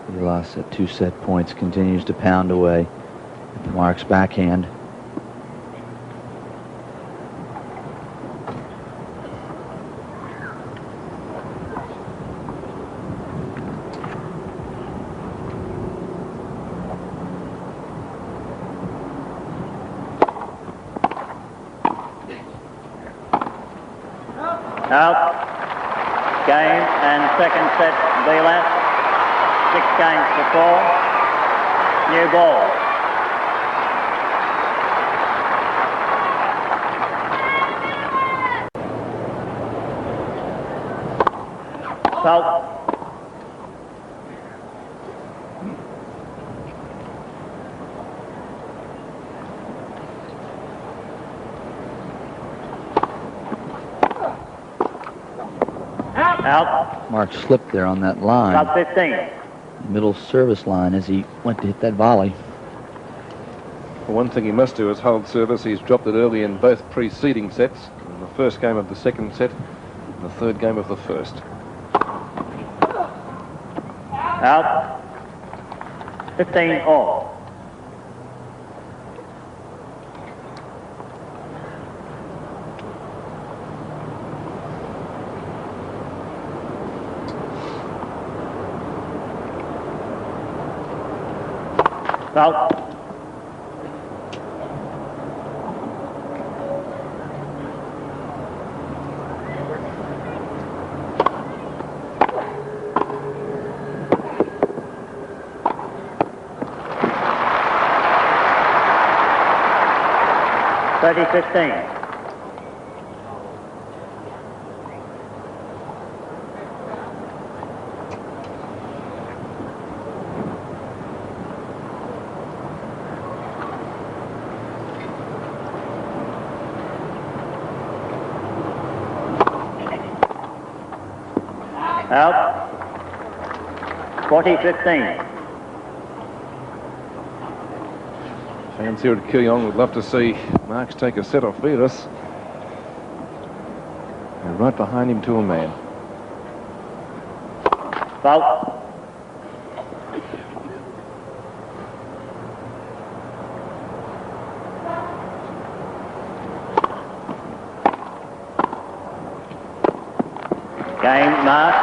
Vilas at 2 set points continues to pound away at the Marks backhand. Out. Game and second set, Vilas. 6 games to 4. New ball. Fault. Out. Mark slipped there on that line. About 15. Middle service line as he went to hit that volley. Well, one thing he must do is hold service. He's dropped it early in both preceding sets. In the first game of the second set and the third game of the first. Out. 15 all. Out. (30-15). Out. 40-15. Fans here at Killong would love to see Marks take a set off Vilas. And right behind him to a man. Foul. Game mark.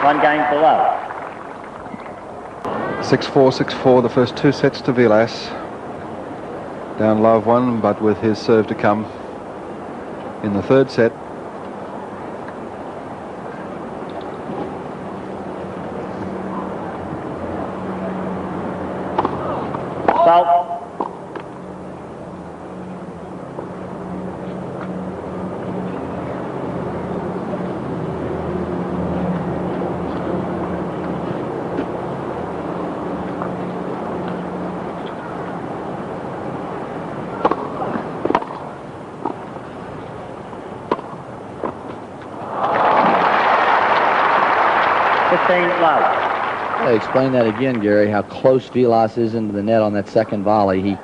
1 game for love. 6-4, 6-4, the first 2 sets to Vilas. Down love 1, but with his serve to come in the 3rd set. Foul. Love. Explain that again, Gary, how close Vilas is into the net on that second volley.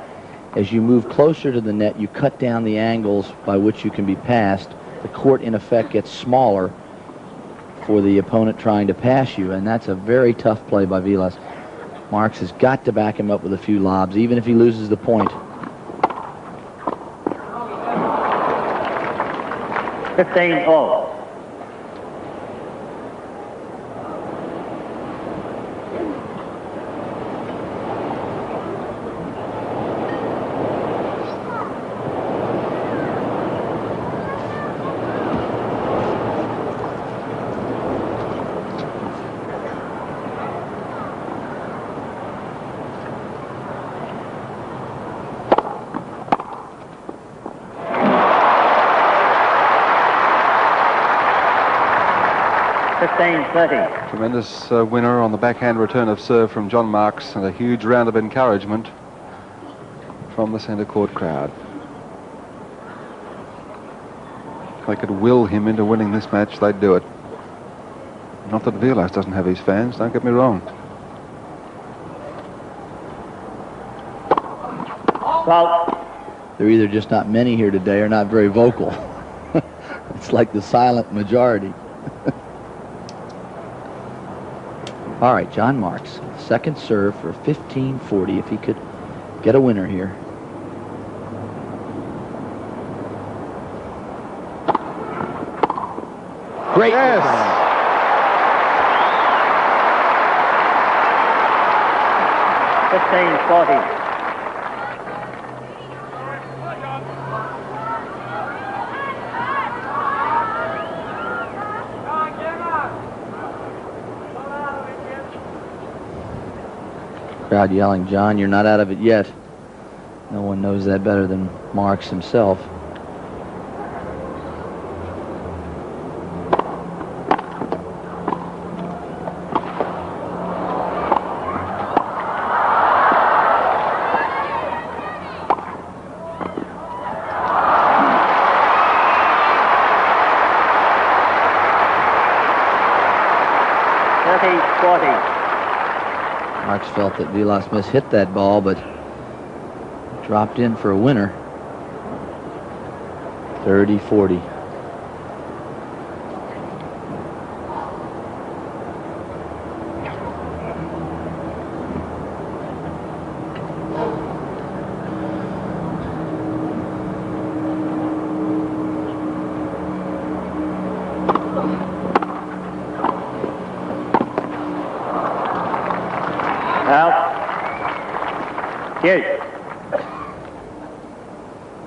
As you move closer to the net, you cut down the angles by which you can be passed. The court, in effect, gets smaller for the opponent trying to pass you, and that's a very tough play by Vilas. Marks has got to back him up with a few lobs, even if he loses the point. 15-all. Tremendous winner on the backhand return of serve from John Marks, and a huge round of encouragement from the centre court crowd. If they could will him into winning this match, they'd do it. Not that Vilas doesn't have his fans, don't get me wrong. Well, they're either just not many here today or not very vocal. It's like the silent majority. All right, John Marks, second serve for 15-40 if he could get a winner here. Great. Yes. 15-40. Crowd yelling, "John, you're not out of it yet." No one knows that better than Marks himself. Marks felt that Vilas hit that ball, but dropped in for a winner. 30-40.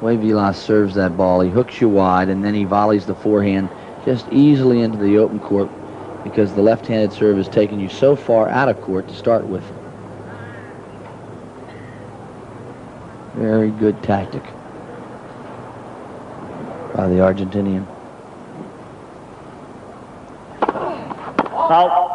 The way Vilas serves that ball, he hooks you wide and then he volleys the forehand just easily into the open court because the left-handed serve has taken you so far out of court to start with. Very good tactic by the Argentinian. Out.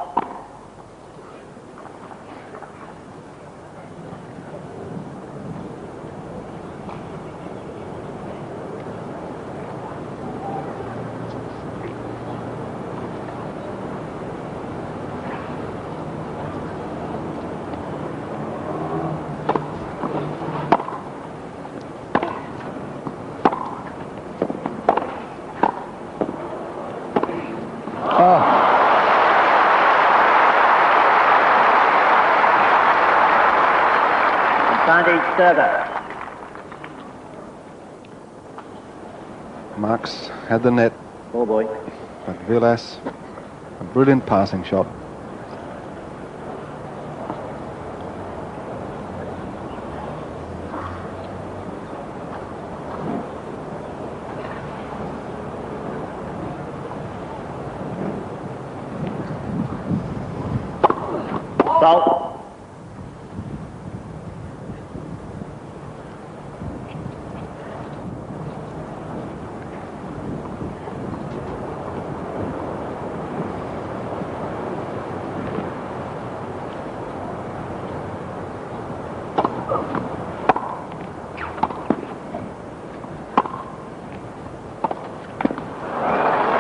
server. Marks had the net, Ball boy. but Vilas, a brilliant passing shot. Salt.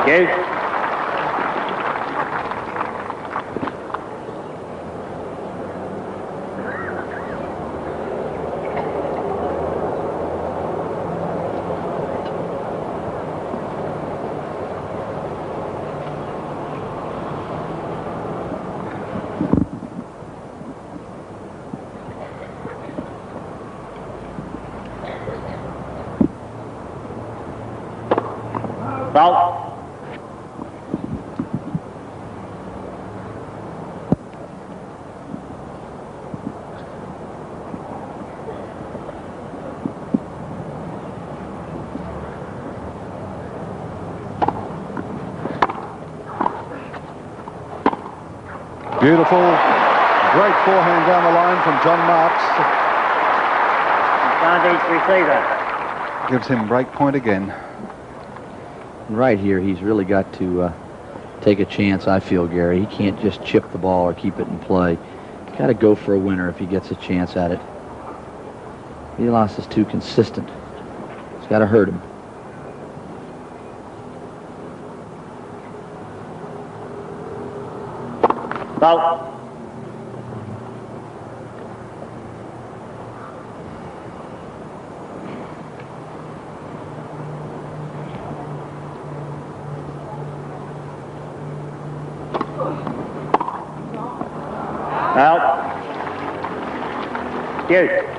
Deuce. Salt. Beautiful, great forehand down the line from John Marks. Advantage receiver. Gives him break point again. Right here, he's really got to take a chance, I feel, Gary. He can't just chip the ball or keep it in play. He's got to go for a winner if he gets a chance at it. Vilas is too consistent. It's got to hurt him. Salt. Out. Deuce.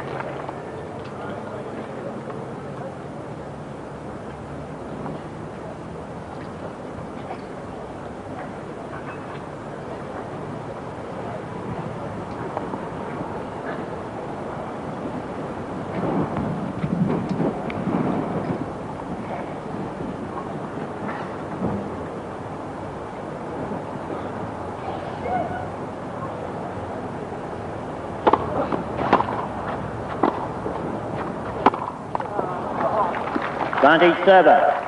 Advantage server.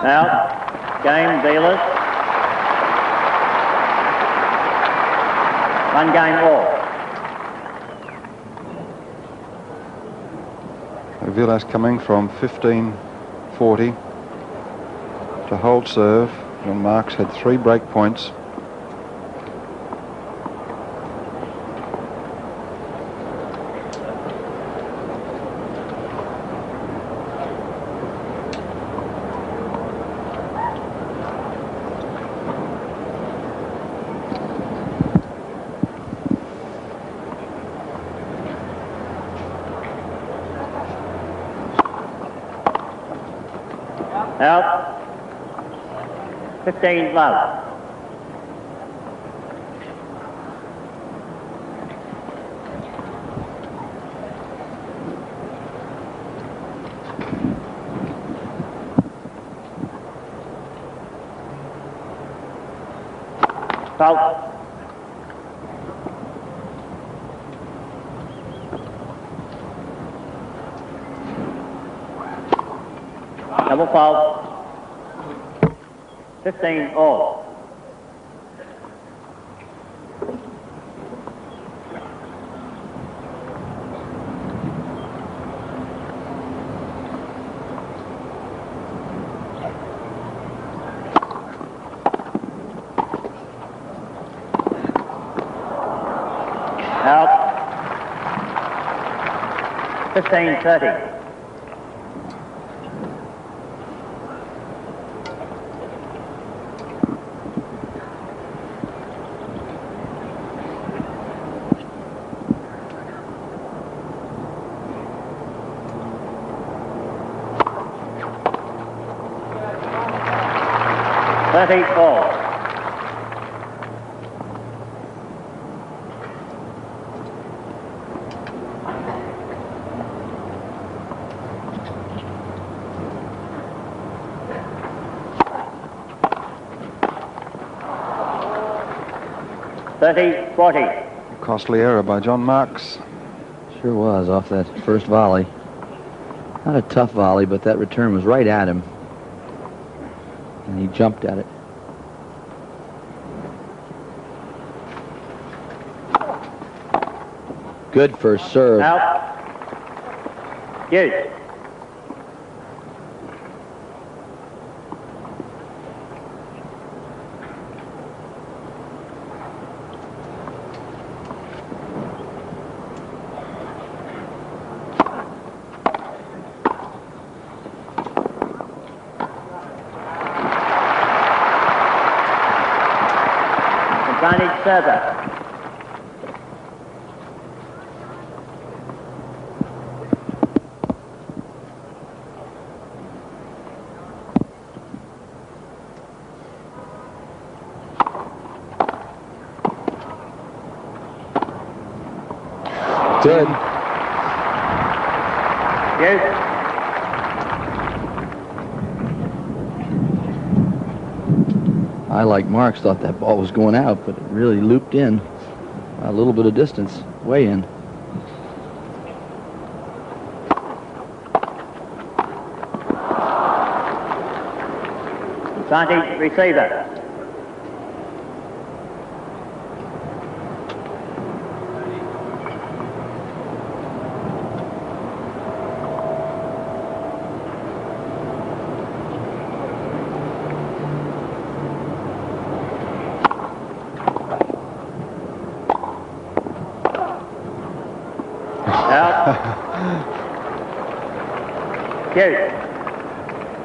Out. Game, Vilas. One game all. Vilas coming from 15-40 to hold serve. John Marks had 3 break points. Out. 15 love. Foul. Double foul. 15 all. 15-30. All. Costly error by John Marks. Sure was, off that first volley. Not a tough volley, but that return was right at him. And he jumped at it. Good first serve. Out. Use. Advantage server. Good. Yes. I, like Marks, thought that ball was going out, but it really looped in a little bit of distance, way in. Advantage receiver.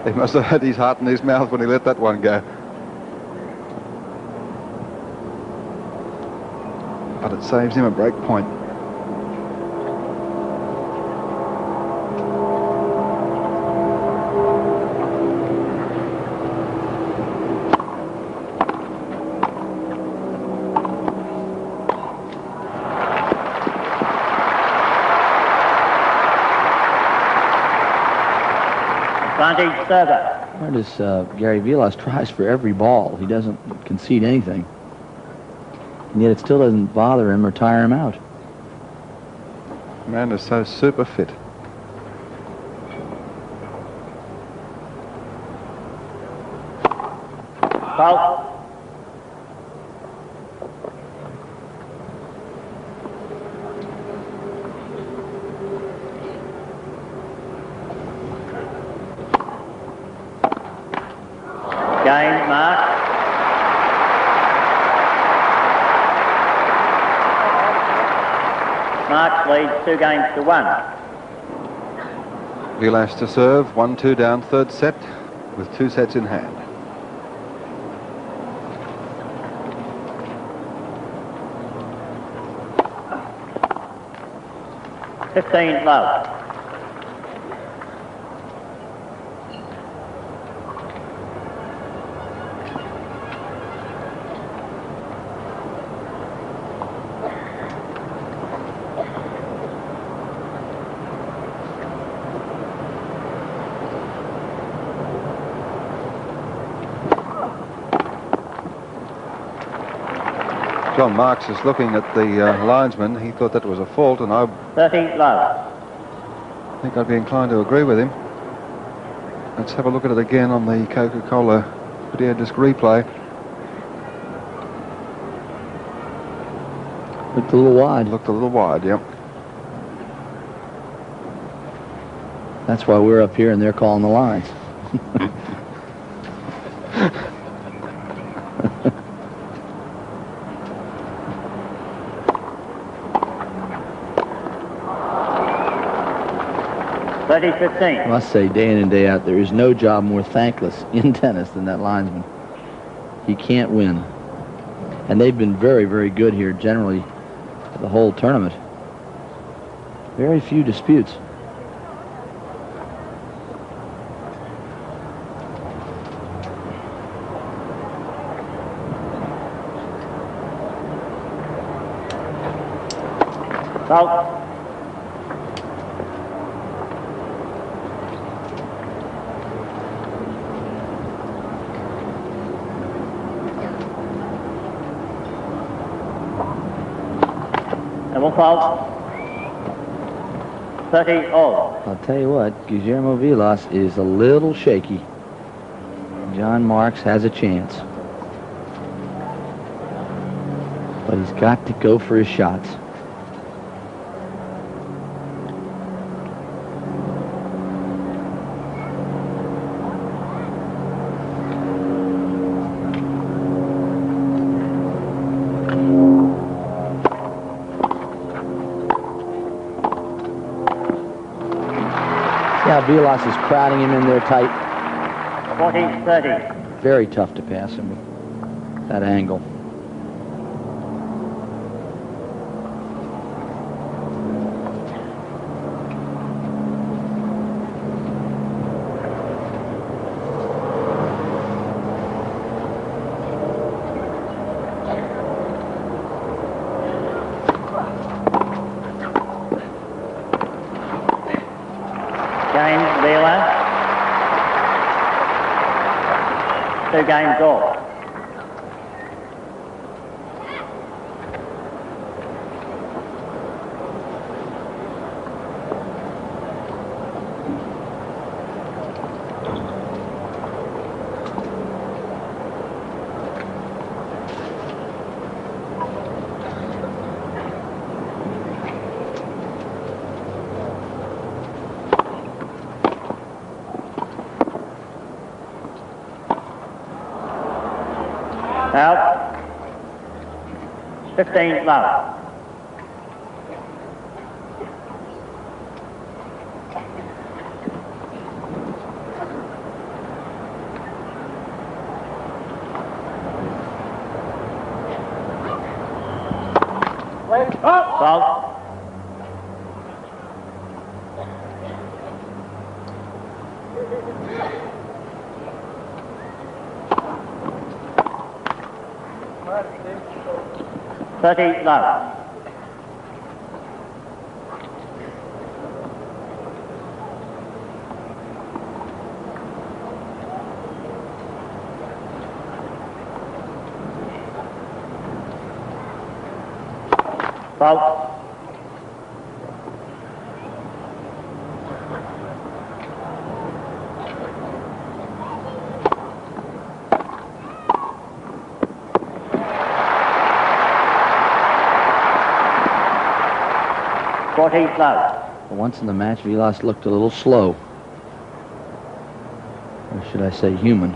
He must have had his heart in his mouth when he let that one go. But it saves him a break point. Advantage server. Notice Gary Vilas tries for every ball. He doesn't concede anything. And yet it still doesn't bother him or tire him out. Man is so super fit. Foul. Game mark. Marks leads 2 games to 1. Vilas to serve, 1-2 down, third set, with 2 sets in hand. $15 love. John Marks is looking at the linesman. He thought that was a fault, and I 30 love. think I'd be inclined to agree with him. Let's have a look at it again on the Coca-Cola video disc replay. Looked a little wide. Looked a little wide, yep. That's why we're up here and they're calling the lines. 30-15. I must say, day in and day out, there is no job more thankless in tennis than that linesman. He can't win. And they've been very, very good here generally the whole tournament. Very few disputes. Foul. Double foul. 30 all. I'll tell you what, Guillermo Vilas is a little shaky. John Marks has a chance. But he's got to go for his shots. Yeah, Vilas is crowding him in there tight. 40-30. Very tough to pass him with that angle. Game, Vilas. 2 games off. Out. 15 love. Foul. $30 love. Foul. Once in the match, Vilas looked a little slow. Or should I say human.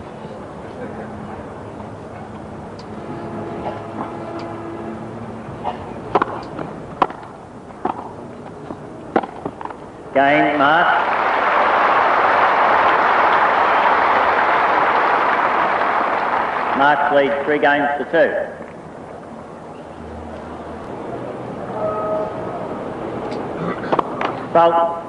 Game, Mark. Mark leads 3 games to 2. Foul.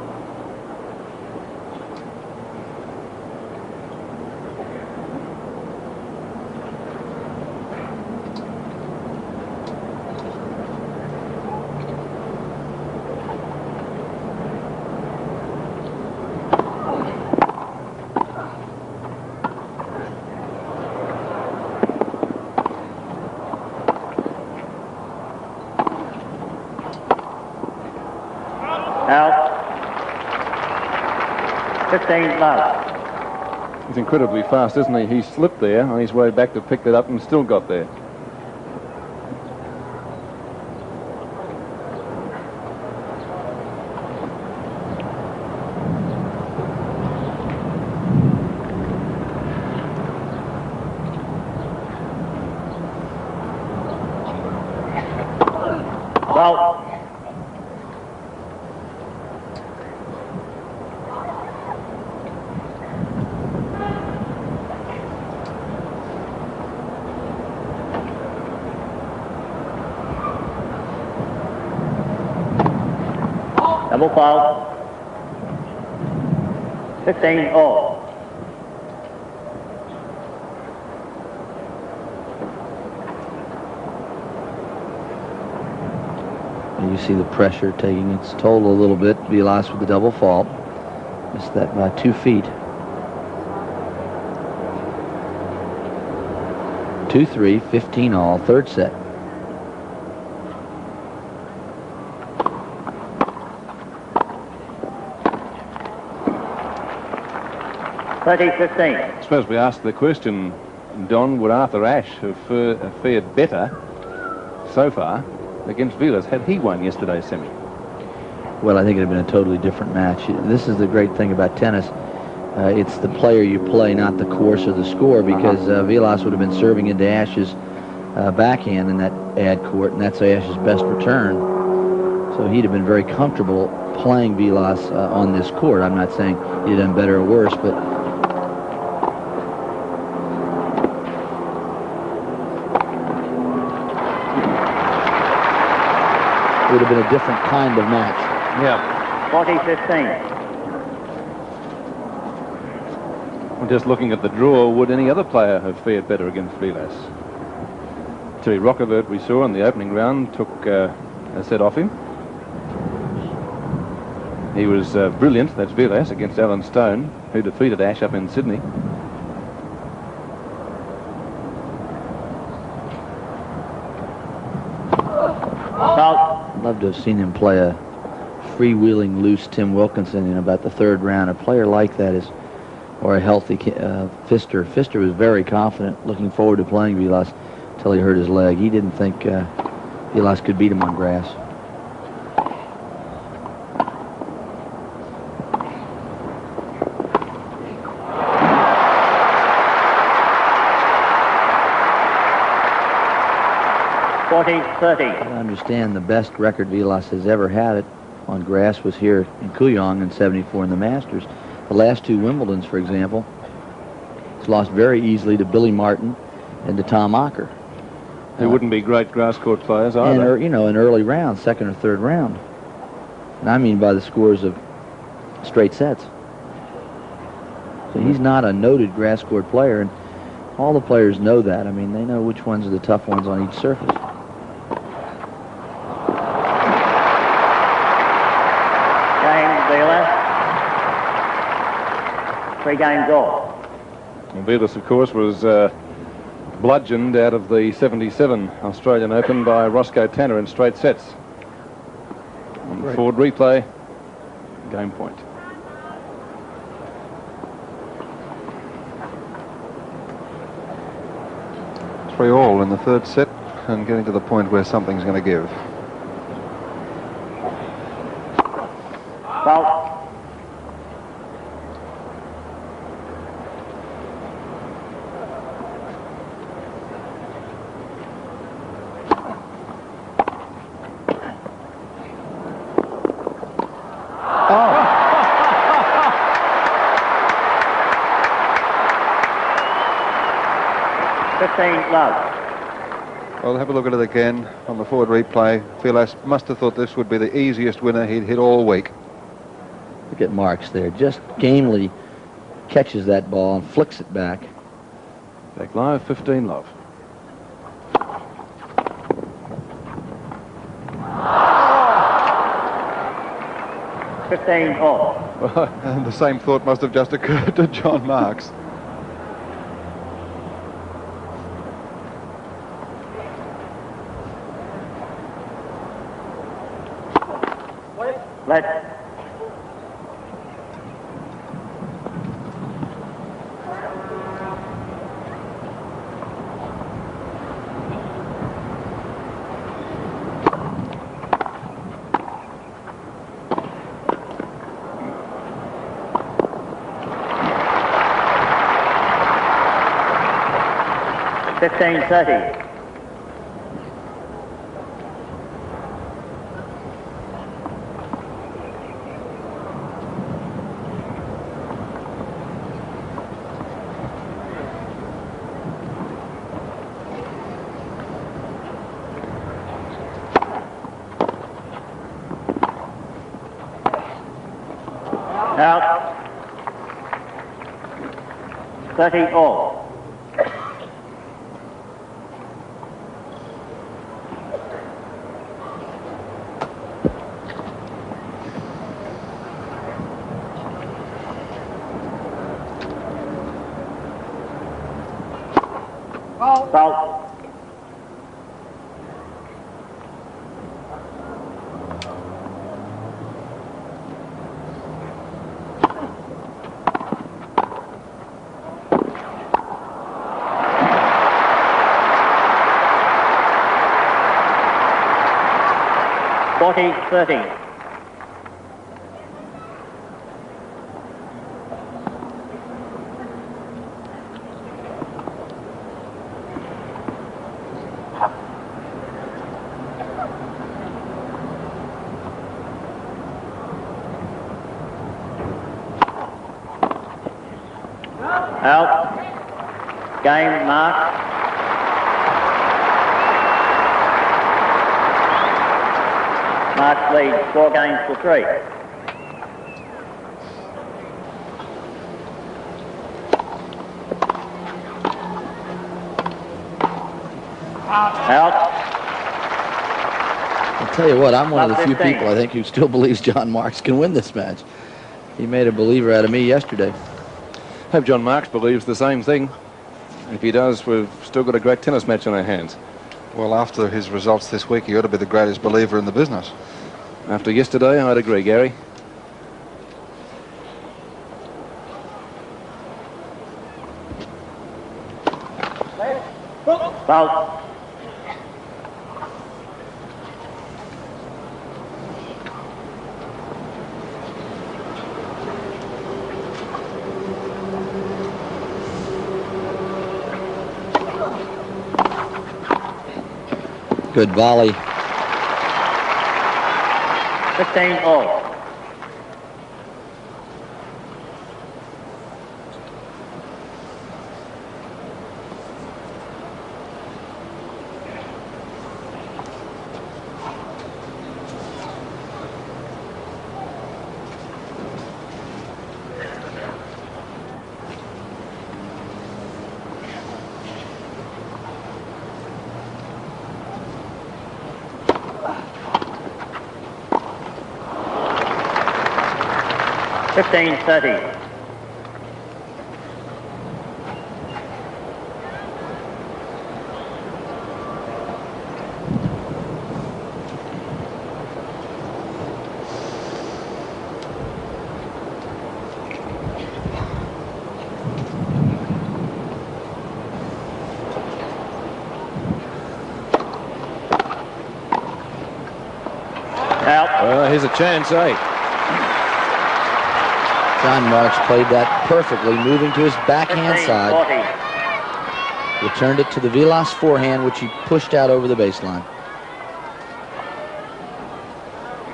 Out. 15 love. He's incredibly fast, isn't he? He slipped there on his way back to pick it up and still got there. Well. Double fault. 15 all. And you see the pressure taking its toll a little bit. Vilas with the double fault. Missed that by 2 feet. 2-3, 15 all, third set. I suppose we asked the question, Don, would Arthur Ashe have fared better so far against Vilas had he won yesterday's semi? Well, I think it would have been a totally different match. This is the great thing about tennis. It's the player you play, not the course or the score, because Vilas would have been serving into Ashe's backhand in that ad court, and that's Ashe's best return. So he'd have been very comfortable playing Vilas on this court. I'm not saying he'd have done better or worse, but it would have been a different kind of match. Yeah. 40-15. Just looking at the draw, would any other player have fared better against Vilas? Terry Rockevert, we saw in the opening round, took a set off him. He was brilliant, that's Vilas, against Alan Stone, who defeated Ashe up in Sydney. Love to have seen him play a freewheeling, loose Tim Wilkinson in about the third round. A player like that is, or a healthy Pfister. Pfister was very confident, looking forward to playing Vilas until he hurt his leg. He didn't think Vilas could beat him on grass. I understand the best record Vilas has ever had it on grass was here in Kooyong in '74 in the Masters. The last 2 Wimbledons, for example, he's lost very easily to Billy Martin and to Tom Ocker. Who wouldn't be great grass court players either. And, you know, in early rounds, second or third round. And I mean by the scores of straight sets. So he's not a noted grass court player, and all the players know that. I mean, they know which ones are the tough ones on each surface. Vilas. 3 games all. And Vilas, of course, was bludgeoned out of the '77 Australian Open by Roscoe Tanner in straight sets. On the forward replay, game point. Three all in the third set and getting to the point where something's going to give. Fault. Well, have a look at it again on the forward replay. Vilas must have thought this would be the easiest winner he'd hit all week. Look at Marks there. Just gamely catches that ball and flicks it back. Back live, 15 love. And the same thought must have just occurred to John Marks. Let. $15.30. Out. 30 all. Foul. Forty 30. Out. Game mark. Mark leads 4 games to 3. Out. I'll tell you what, I'm one of the few 15. people I think who still believes John Marks can win this match. He made a believer out of me yesterday. Hope John Marks believes the same thing. If he does, we've still got a great tennis match on our hands. Well, after his results this week, he ought to be the greatest believer in the business. After yesterday, I'd agree, Gary. Foul. Good volley. 15 all. Fifteen 30. Out. Well, here's a chance, eh? John Marks played that perfectly, moving to his backhand 15, side. 40. Returned it to the Vilas forehand, which he pushed out over the baseline.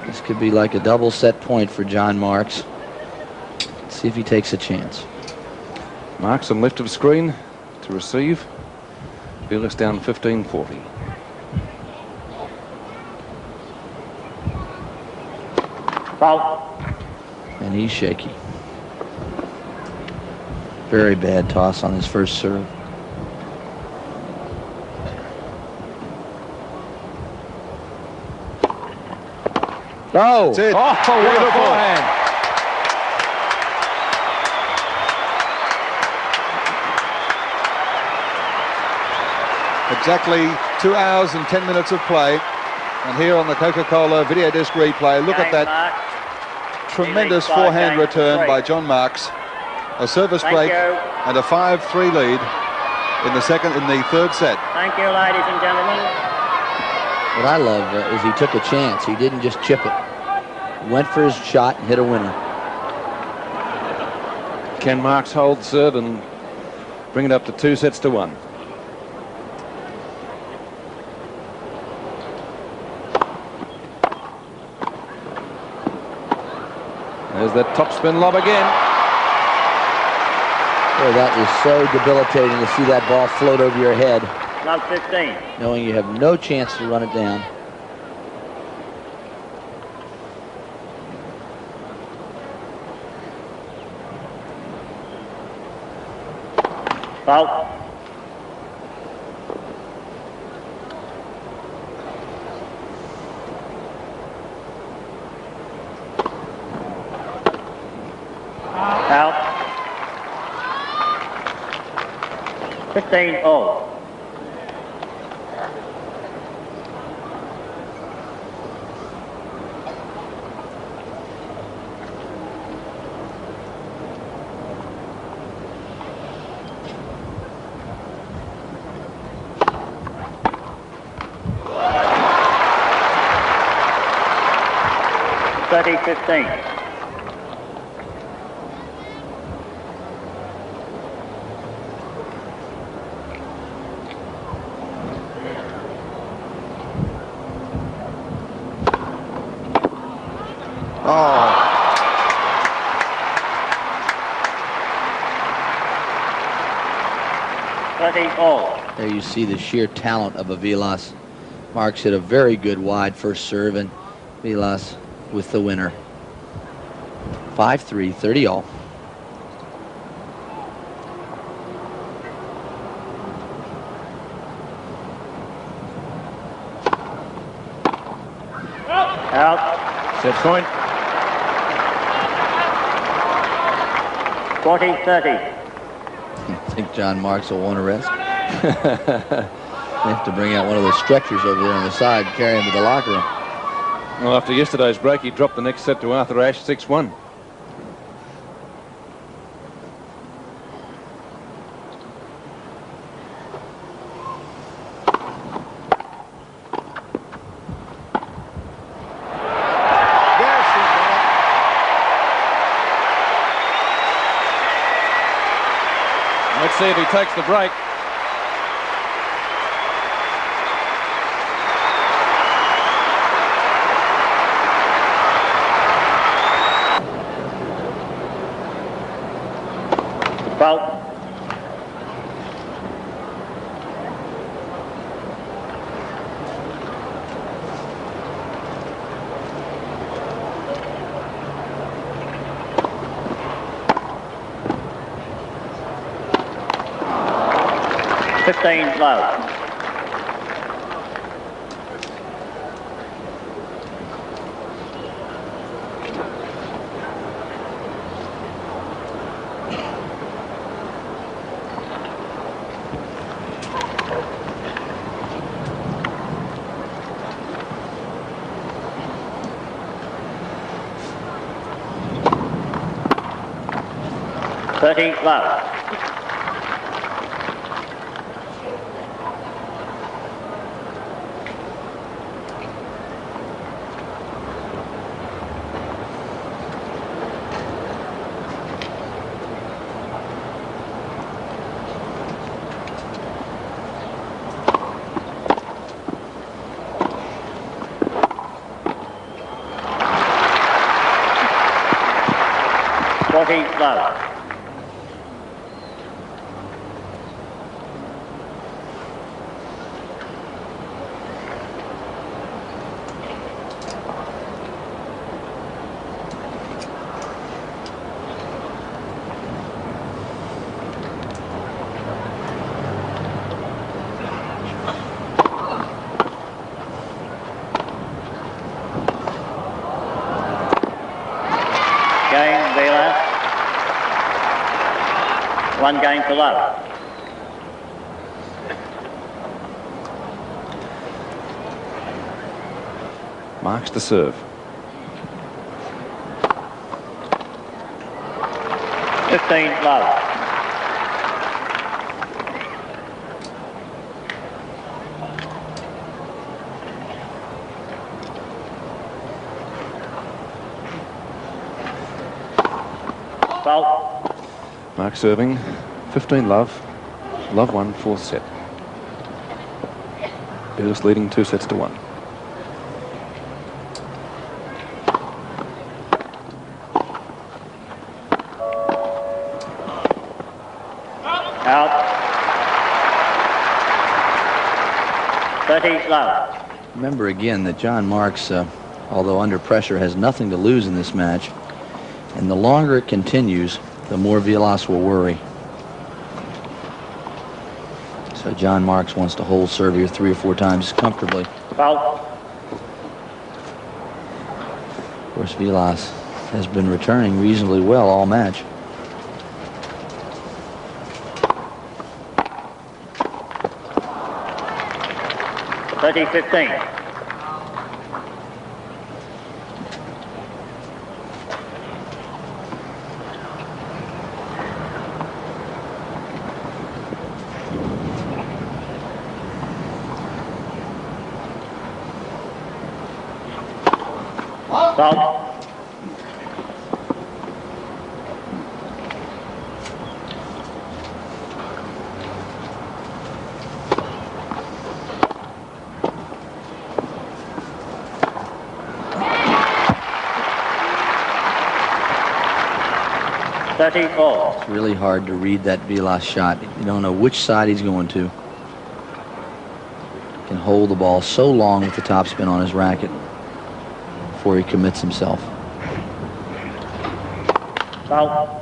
This could be like a double set point for John Marks. Let's see if he takes a chance. Marks on left of screen to receive. Vilas down 15-40. Foul. And he's shaky. Very bad toss on his first serve. Oh! That's it. Oh, what a Beautiful. forehand. Exactly 2 hours and 10 minutes of play. And here on the Coca-Cola video disc replay, look at Game that mark. tremendous He leads 5 forehand games to return 3. by John Marks. A service Thank break you. and a 5-3 lead in the third set. Thank you, ladies and gentlemen. What I love is he took a chance. He didn't just chip it. He went for his shot and hit a winner. Can Marks hold serve and bring it up to 2-1? There's that topspin lob again. Boy, that is so debilitating to see that ball float over your head, Love 15. knowing you have no chance to run it down. Foul. Out. 15 all. Thirty 15. Oh, 30 all. There you see the sheer talent of a Vilas. Marks hit a very good wide first serve, and Vilas with the winner. 5-3, 30 all. Out. Set point. 40-30. I think John Marks will want to rest. They have to bring out one of those stretchers over there on the side, carry him to the locker room. Well, after yesterday's break, he dropped the next set to Arthur Ashe 6-1. Let's see if he takes the break. Foul. Low. Low. Low. Game, Vilas. 1 game to love. Marks the serve. 15 love. Foul. Mark serving. 15 love. Love 1, 4th set. Vilas leading 2 sets to 1. Out. 30 love. Remember again that John Marks, although under pressure, has nothing to lose in this match. And the longer it continues, the more Vilas will worry. So John Marks wants to hold serve here 3 or 4 times comfortably. Foul. Of course, Vilas has been returning reasonably well all match. (30-15). Foul. It's really hard to read that Vilas shot. You don't know which side he's going to. He can hold the ball so long with the topspin on his racket before he commits himself. Foul.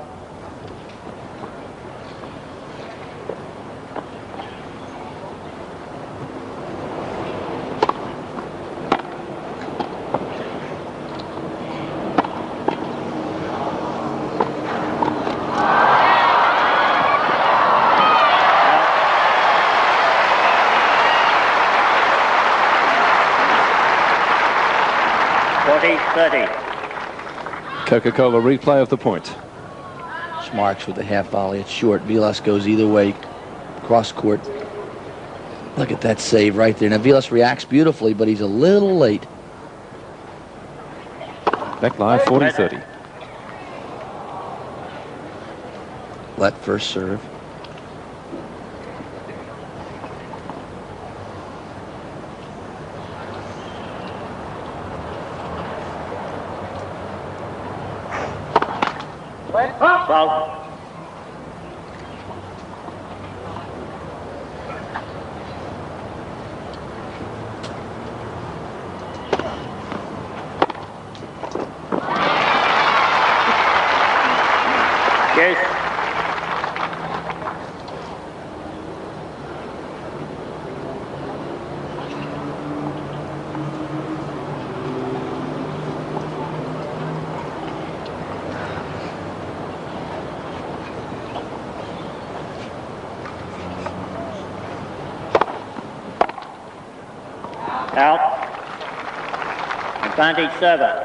Coca-Cola replay of the point. Marks with the half volley. It's short. Vilas goes either way. Cross court. Look at that save right there. Now Vilas reacts beautifully, but he's a little late. Back line 40-30. Let first serve. Foul. Yes. Out. Advantage server.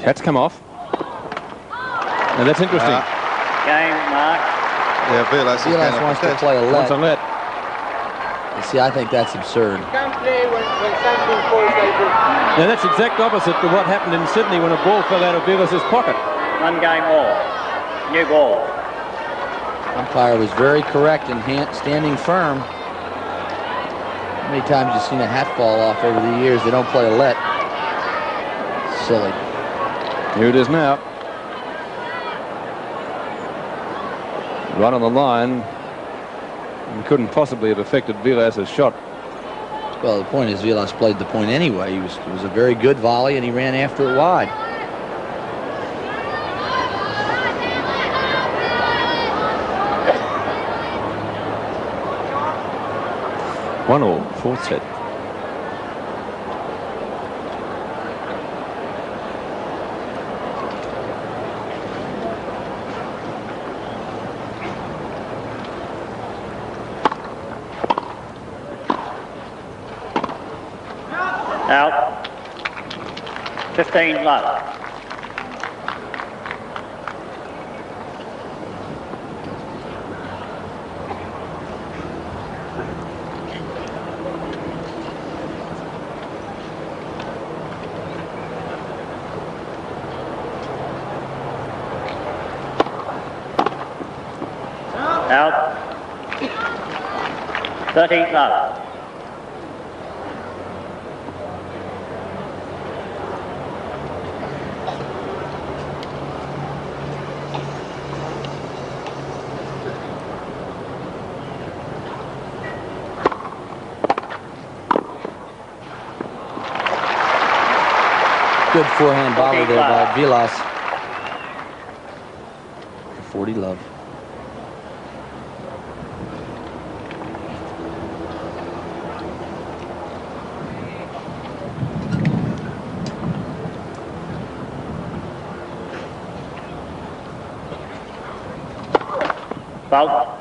Hat's come off. Now that's interesting. Game mark. Yeah, Vilas wants to play a Wants a let. let. You see, I think that's absurd. Can't play when something falls like this. Now that's exact opposite to what happened in Sydney when a ball fell out of Vilas' pocket. 1 game all. New ball. Umpire was very correct in standing firm. How many times have you seen a hat fall off over the years? They don't play a let. Silly. Here it is now. Right on the line. And couldn't possibly have affected Vilas' shot. Well, the point is Vilas played the point anyway. It was a very good volley, and he ran after it wide. One all, fourth set. Out. 15 love. Out. 30 love. Good forehand volley there by Vilas. 40 love. Foul.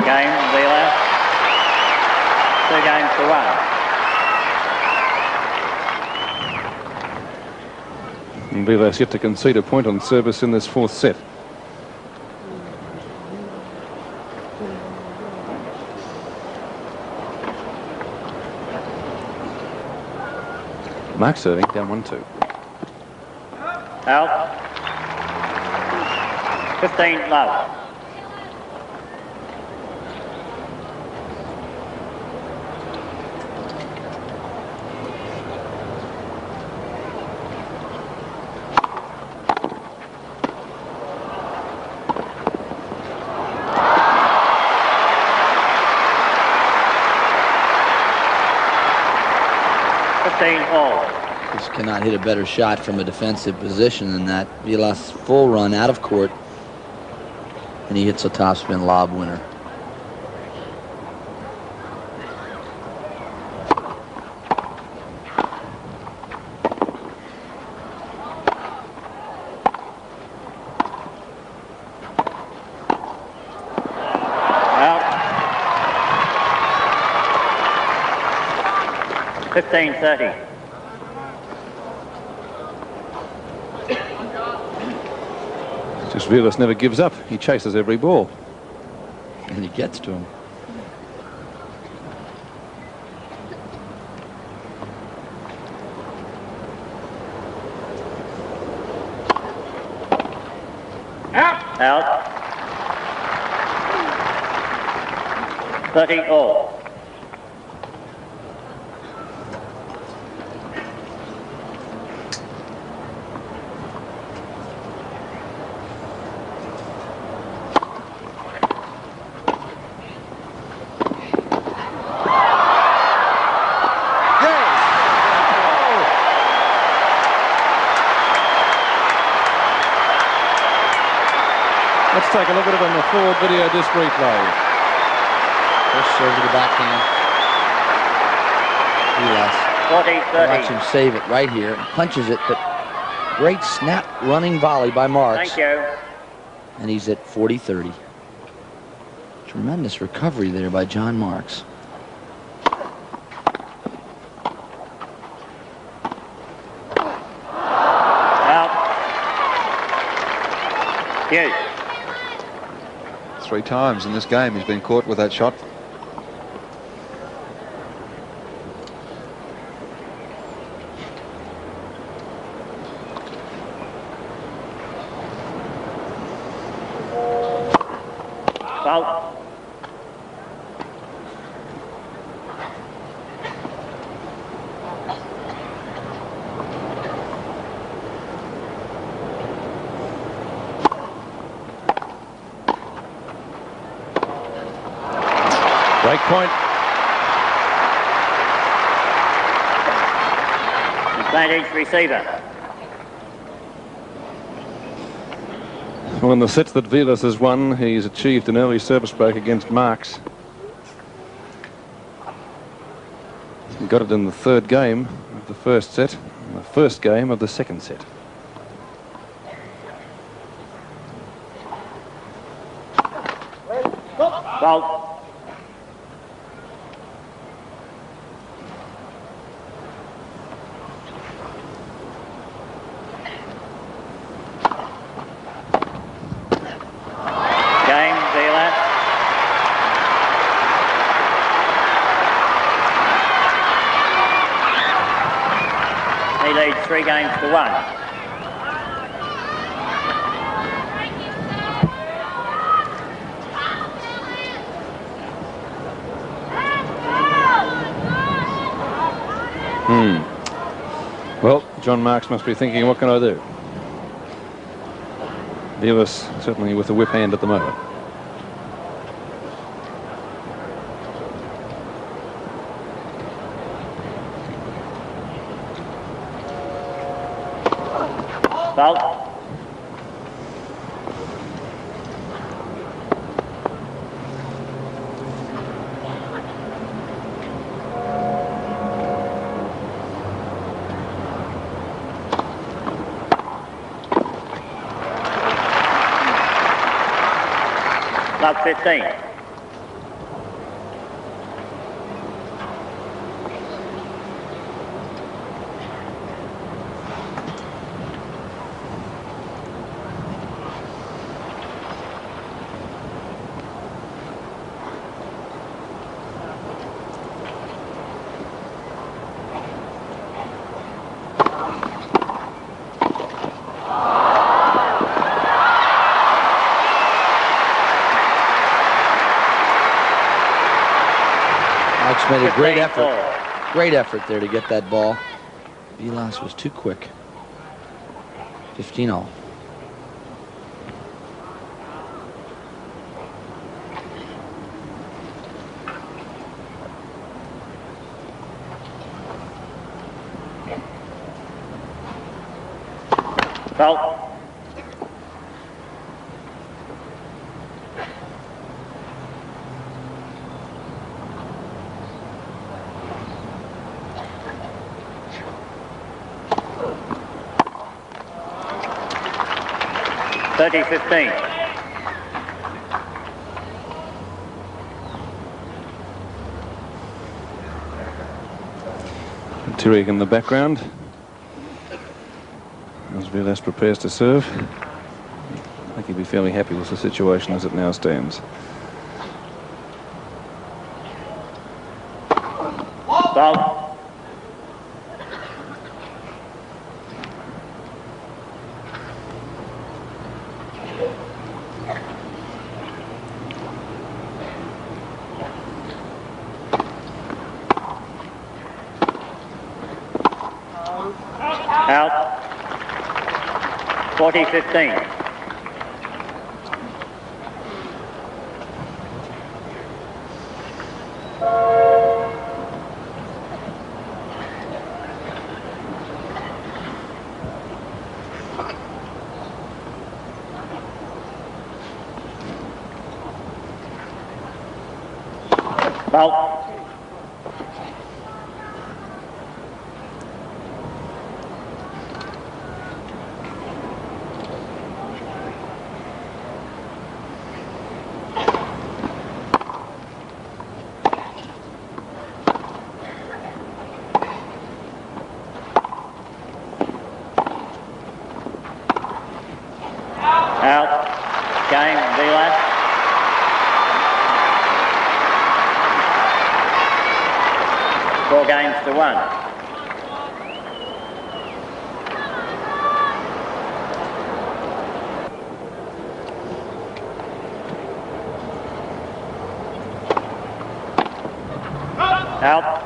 Game, Vilas. 2 games to 1. And Vilas yet to concede a point on service in this 4th set. Mark serving, down 1-2. Out. 15 love. All. Just cannot hit a better shot from a defensive position than that. Vilas full run out of court, and he hits a topspin lob winner. Out. 15-30. Just Vilas never gives up. He chases every ball. And he gets to him. Out. 30 all. Let's take a look at it on the forward video disc replay. First serve to the backhand. Vilas. 40-30. Watch him save it right here. Punches it, but great snap running volley by Marks. Thank you. And he's at 40-30. Tremendous recovery there by John Marks. Out. Hughes. 3 times in this game he's been caught with that shot. Foul. Break point. Advantage receiver. Well, in the sets that Vilas has won, he's achieved an early service break against Marks. He got it in the 3rd game of the 1st set, and the 1st game of the 2nd set. Foul. Game, Vilas. He leads 3 games to 1. John Marks must be thinking, what can I do? Vilas certainly with a whip hand at the moment. Foul. About 15. Made a great effort there to get that ball. Vilas was too quick. 15-all. Foul. (30-15). Tyrrell in the background as Vilas prepares to serve. I think he'll be fairly happy with the situation as it now stands. Foul. Out. 40-15. Foul. Out. Game, Vilas. Four games to 1. Out.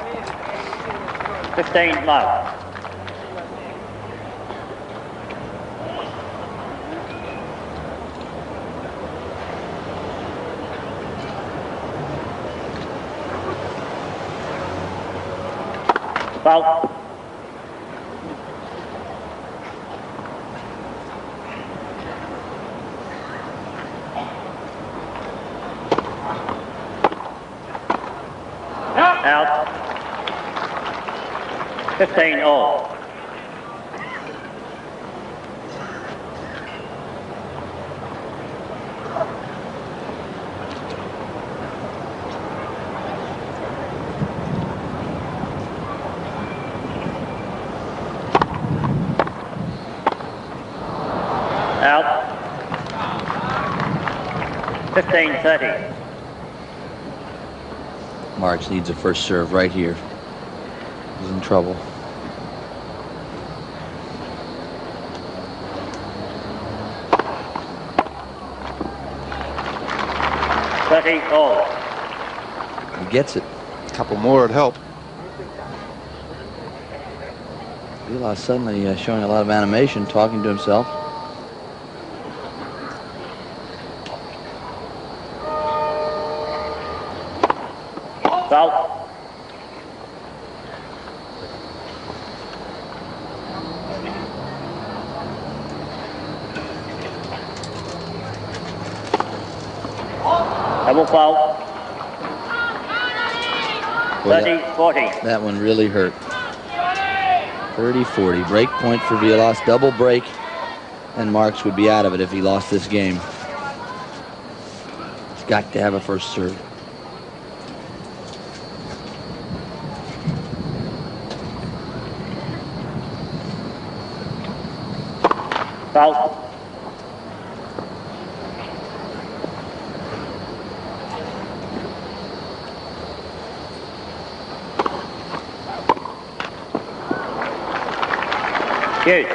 15 love. Foul. Out. 15 all. Out. 15-30. Marks needs a first serve right here. He's in trouble. All. He gets it. A couple more would help. Vilas suddenly showing a lot of animation, talking to himself. Foul. Double foul. Boy, 30-40. that one really hurt. 30-40. Break point for Vilas. Double break. And Marks would be out of it if he lost this game. He's got to have a first serve. Foul. Good.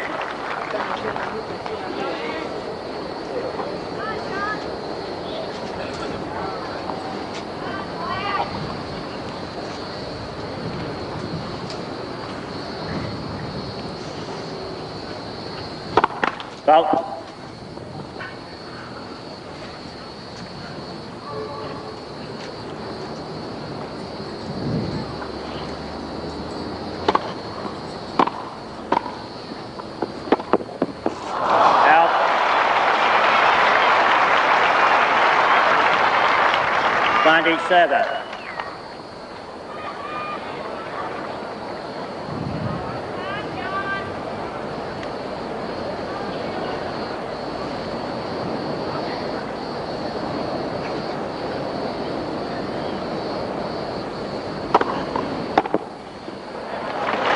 Foul. Out. Seven.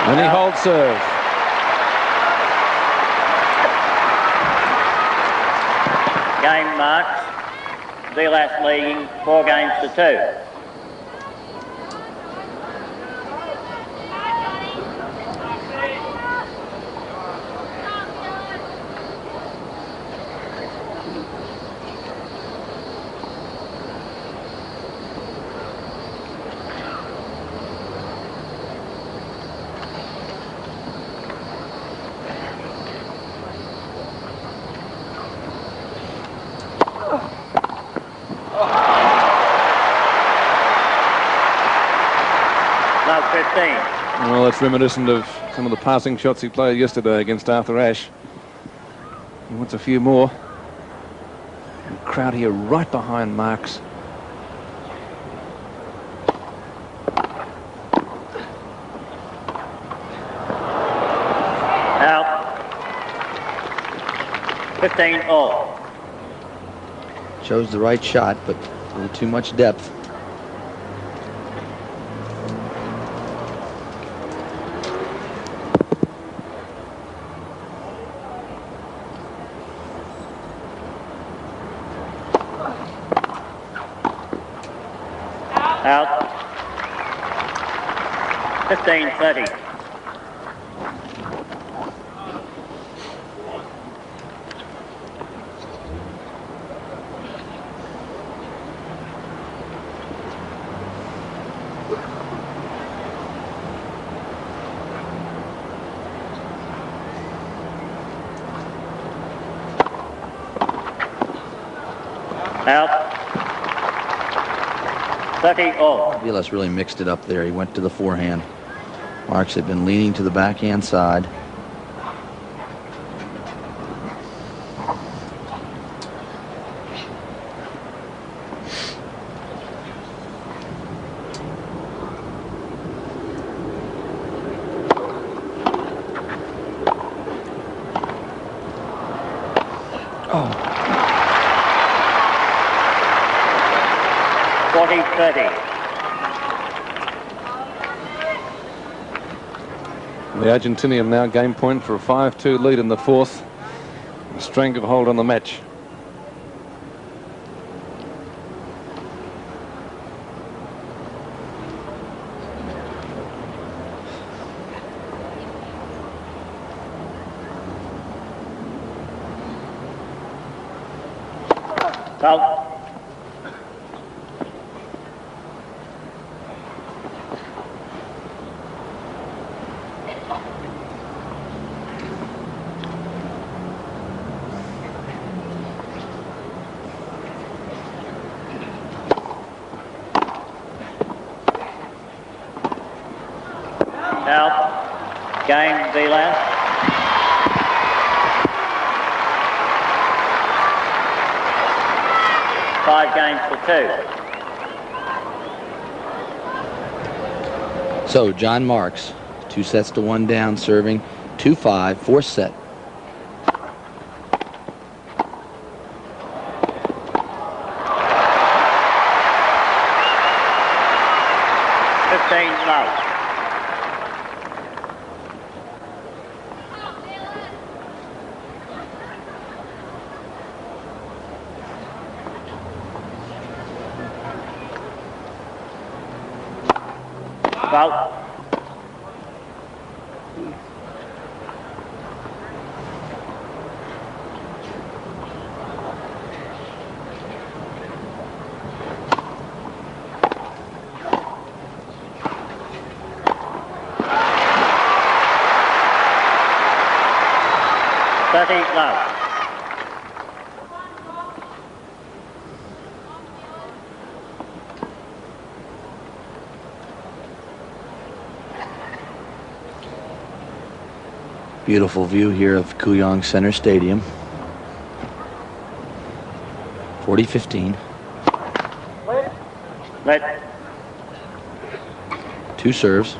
And he holds serve. Game marks. Vilas leading 4-2. No, 15. Well, that's reminiscent of some of the passing shots he played yesterday against Arthur Ashe. He wants a few more. And crowd here right behind Marks. Out. 15 all. Chose the right shot, but a little too much depth. Out. 15-30. Out. 30 all. Vilas really mixed it up there. He went to the forehand. Marks had been leaning to the backhand side. Oh. 40-30. The Argentinian now game point for a 5-2 lead in the fourth. A stranglehold on the match. Foul. Game, Vilas. Five games for 2. So John Marks, 2 sets to 1 down, serving 2-5, 4th set. Love. Well. Love. Beautiful view here of Kooyong Center Stadium. 40-15. Let. 2 serves.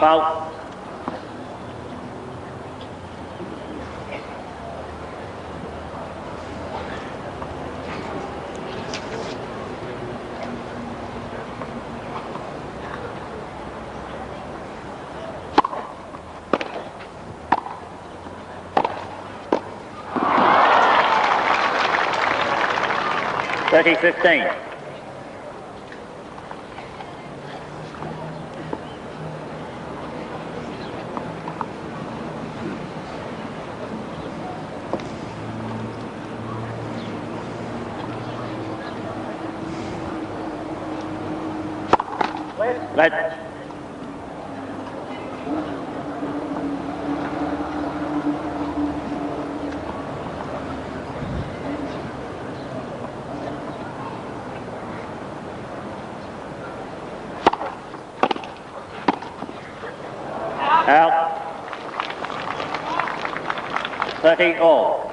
Foul. $30-15. Let. Out. 30 all.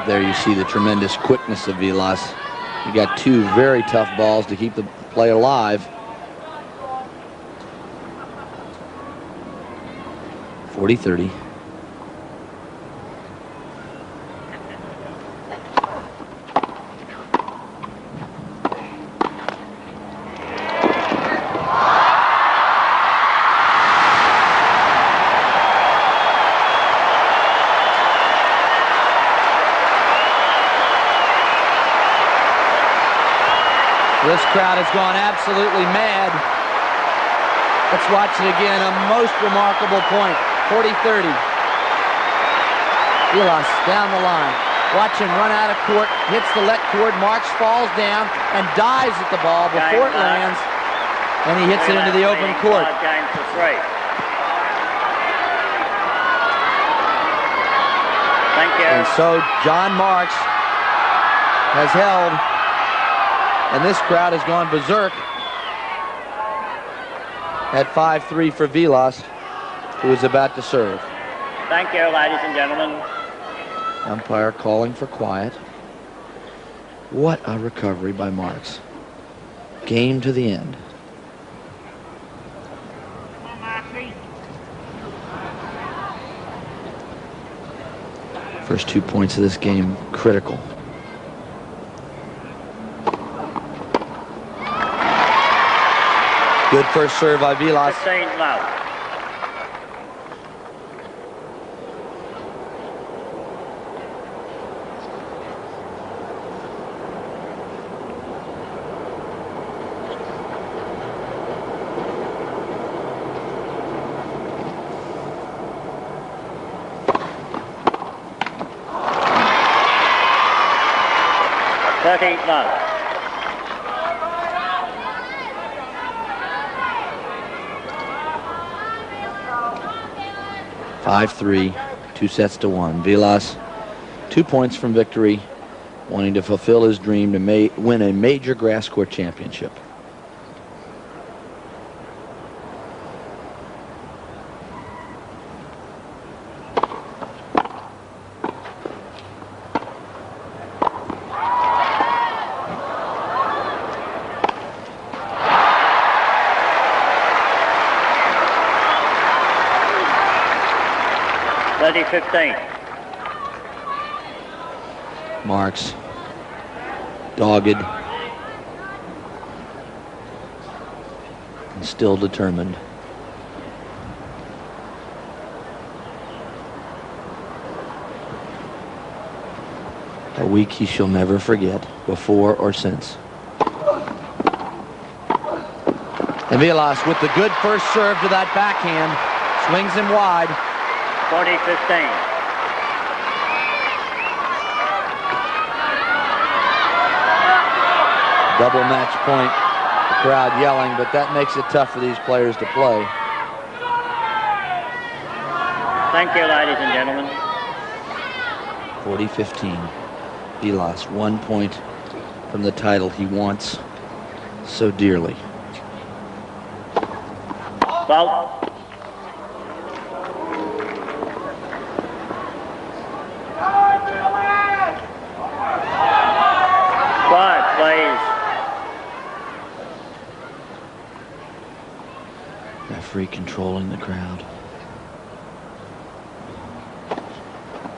There you see the tremendous quickness of Vilas. You got 2 very tough balls to keep the play alive. 40-30. This crowd has gone absolutely mad. Let's watch it again. A most remarkable point. 40-30. Vilas down the line. Watch him run out of court. Hits the let cord. Marks falls down and dives at the ball before it lands. And he hits it into the open court. Game for 3. Thank you. And so John Marks has held. And this crowd has gone berserk at 5-3 for Vilas, who is about to serve. Thank you, ladies and gentlemen. Umpire calling for quiet. What a recovery by Marks. Game to the end. First 2 points of this game, critical. Good first serve by Vilas. 15 love. 30 love. (5-3), 2-1. Vilas, 2 points from victory, wanting to fulfill his dream to win a major grass court championship. Marks, dogged and still determined. A week he shall never forget, before or since. And Vilas with the good first serve to that backhand, swings him wide. 40-15. Double match point. The crowd yelling, but that makes it tough for these players to play. Thank you, ladies and gentlemen. 40-15. Vilas, 1 point from the title he wants so dearly. Fault. Quiet, please. Referee controlling the crowd.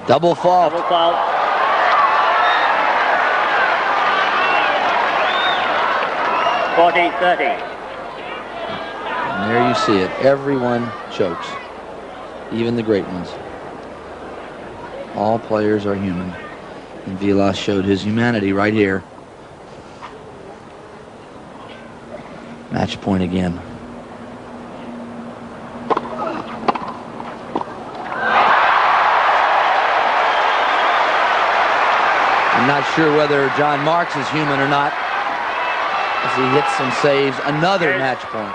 Double fault. Double fault. (40-30). And there you see it. Everyone chokes, even the great ones. All players are human, and Vilas showed his humanity right here. Match point again. I'm not sure whether John Marks is human or not, as he hits and saves another match point.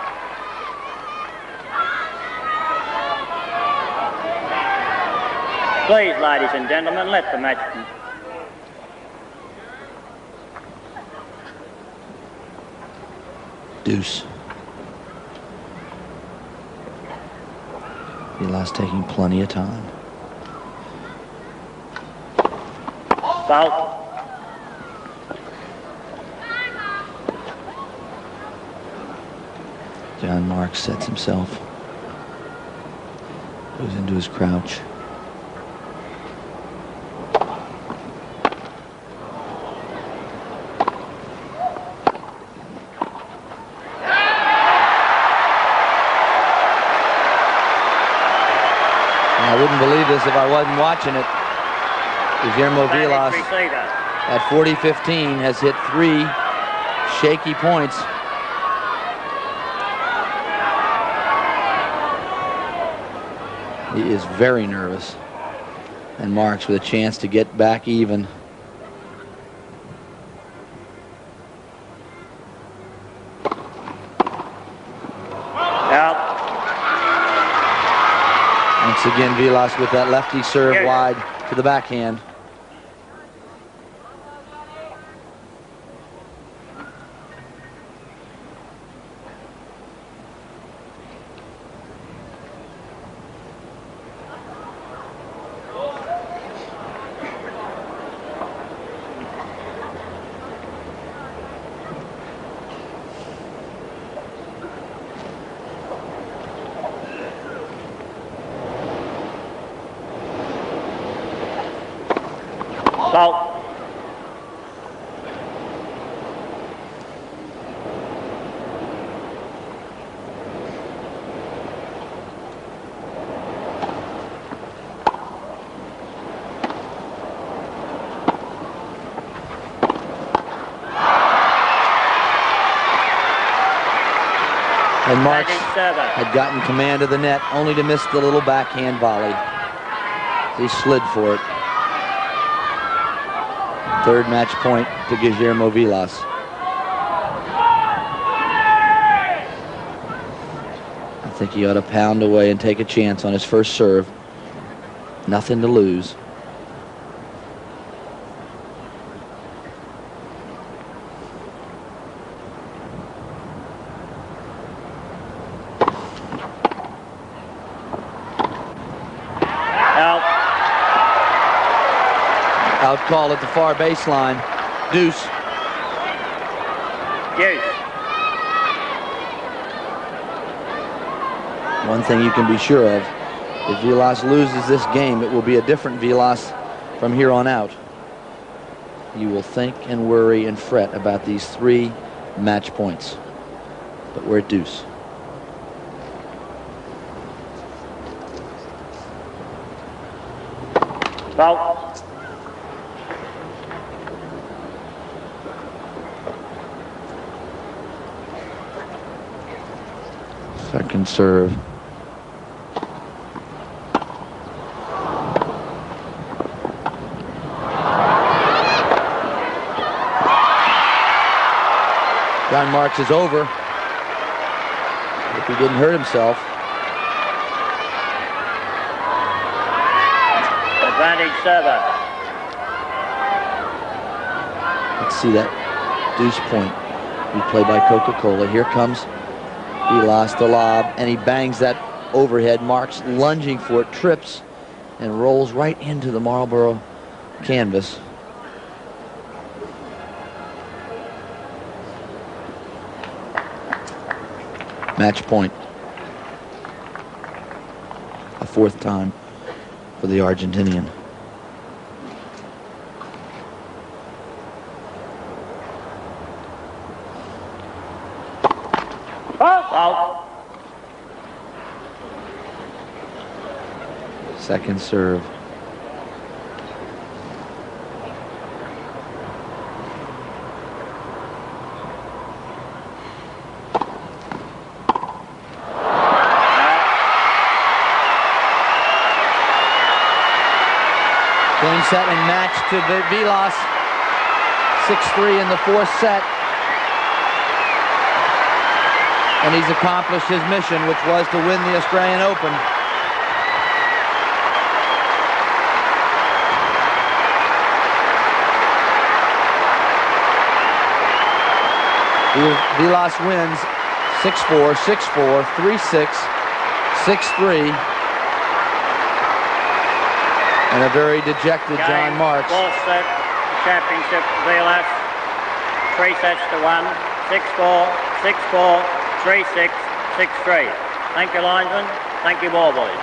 Please, ladies and gentlemen, let the match. Deuce. Vilas taking plenty of time. Foul. John Marks sets himself. Goes into his crouch. I wouldn't believe this if I wasn't watching it. Guillermo Vilas at 40-15 has hit 3 shaky points. He is very nervous. And Marks with a chance to get back even. Once again, Vilas with that lefty serve wide to the backhand. Foul. And Marks had gotten command of the net, only to miss the little backhand volley. He slid for it. Third match point to Guillermo Vilas. I think he ought to pound away and take a chance on his first serve. Nothing to lose. Out call at the far baseline. Deuce. Deuce. One thing you can be sure of, if Vilas loses this game, it will be a different Vilas from here on out. You will think and worry and fret about these 3 match points. But we're at deuce. Foul. Second serve. John Marks is over. If he didn't hurt himself. Advantage server. Let's see that deuce point. Replay by Coca-Cola. Here comes Vilas, the lob, and he bangs that overhead. Marks lunging for it, trips, and rolls right into the Marlboro canvas. Match point. A 4th time for the Argentinian. Foul. Second serve. Game, set, and match to Vilas. 6-3 in the 4th set. And he's accomplished his mission, which was to win the Australian Open. Vilas wins 6-4, 6-4, 3-6, 6-3. And a very dejected John Marks. 4th set, championship, Vilas. 3 sets to 1, 6-4, 6-4, 3-6, 6-3. Thank you, linesman. Thank you, ball boys.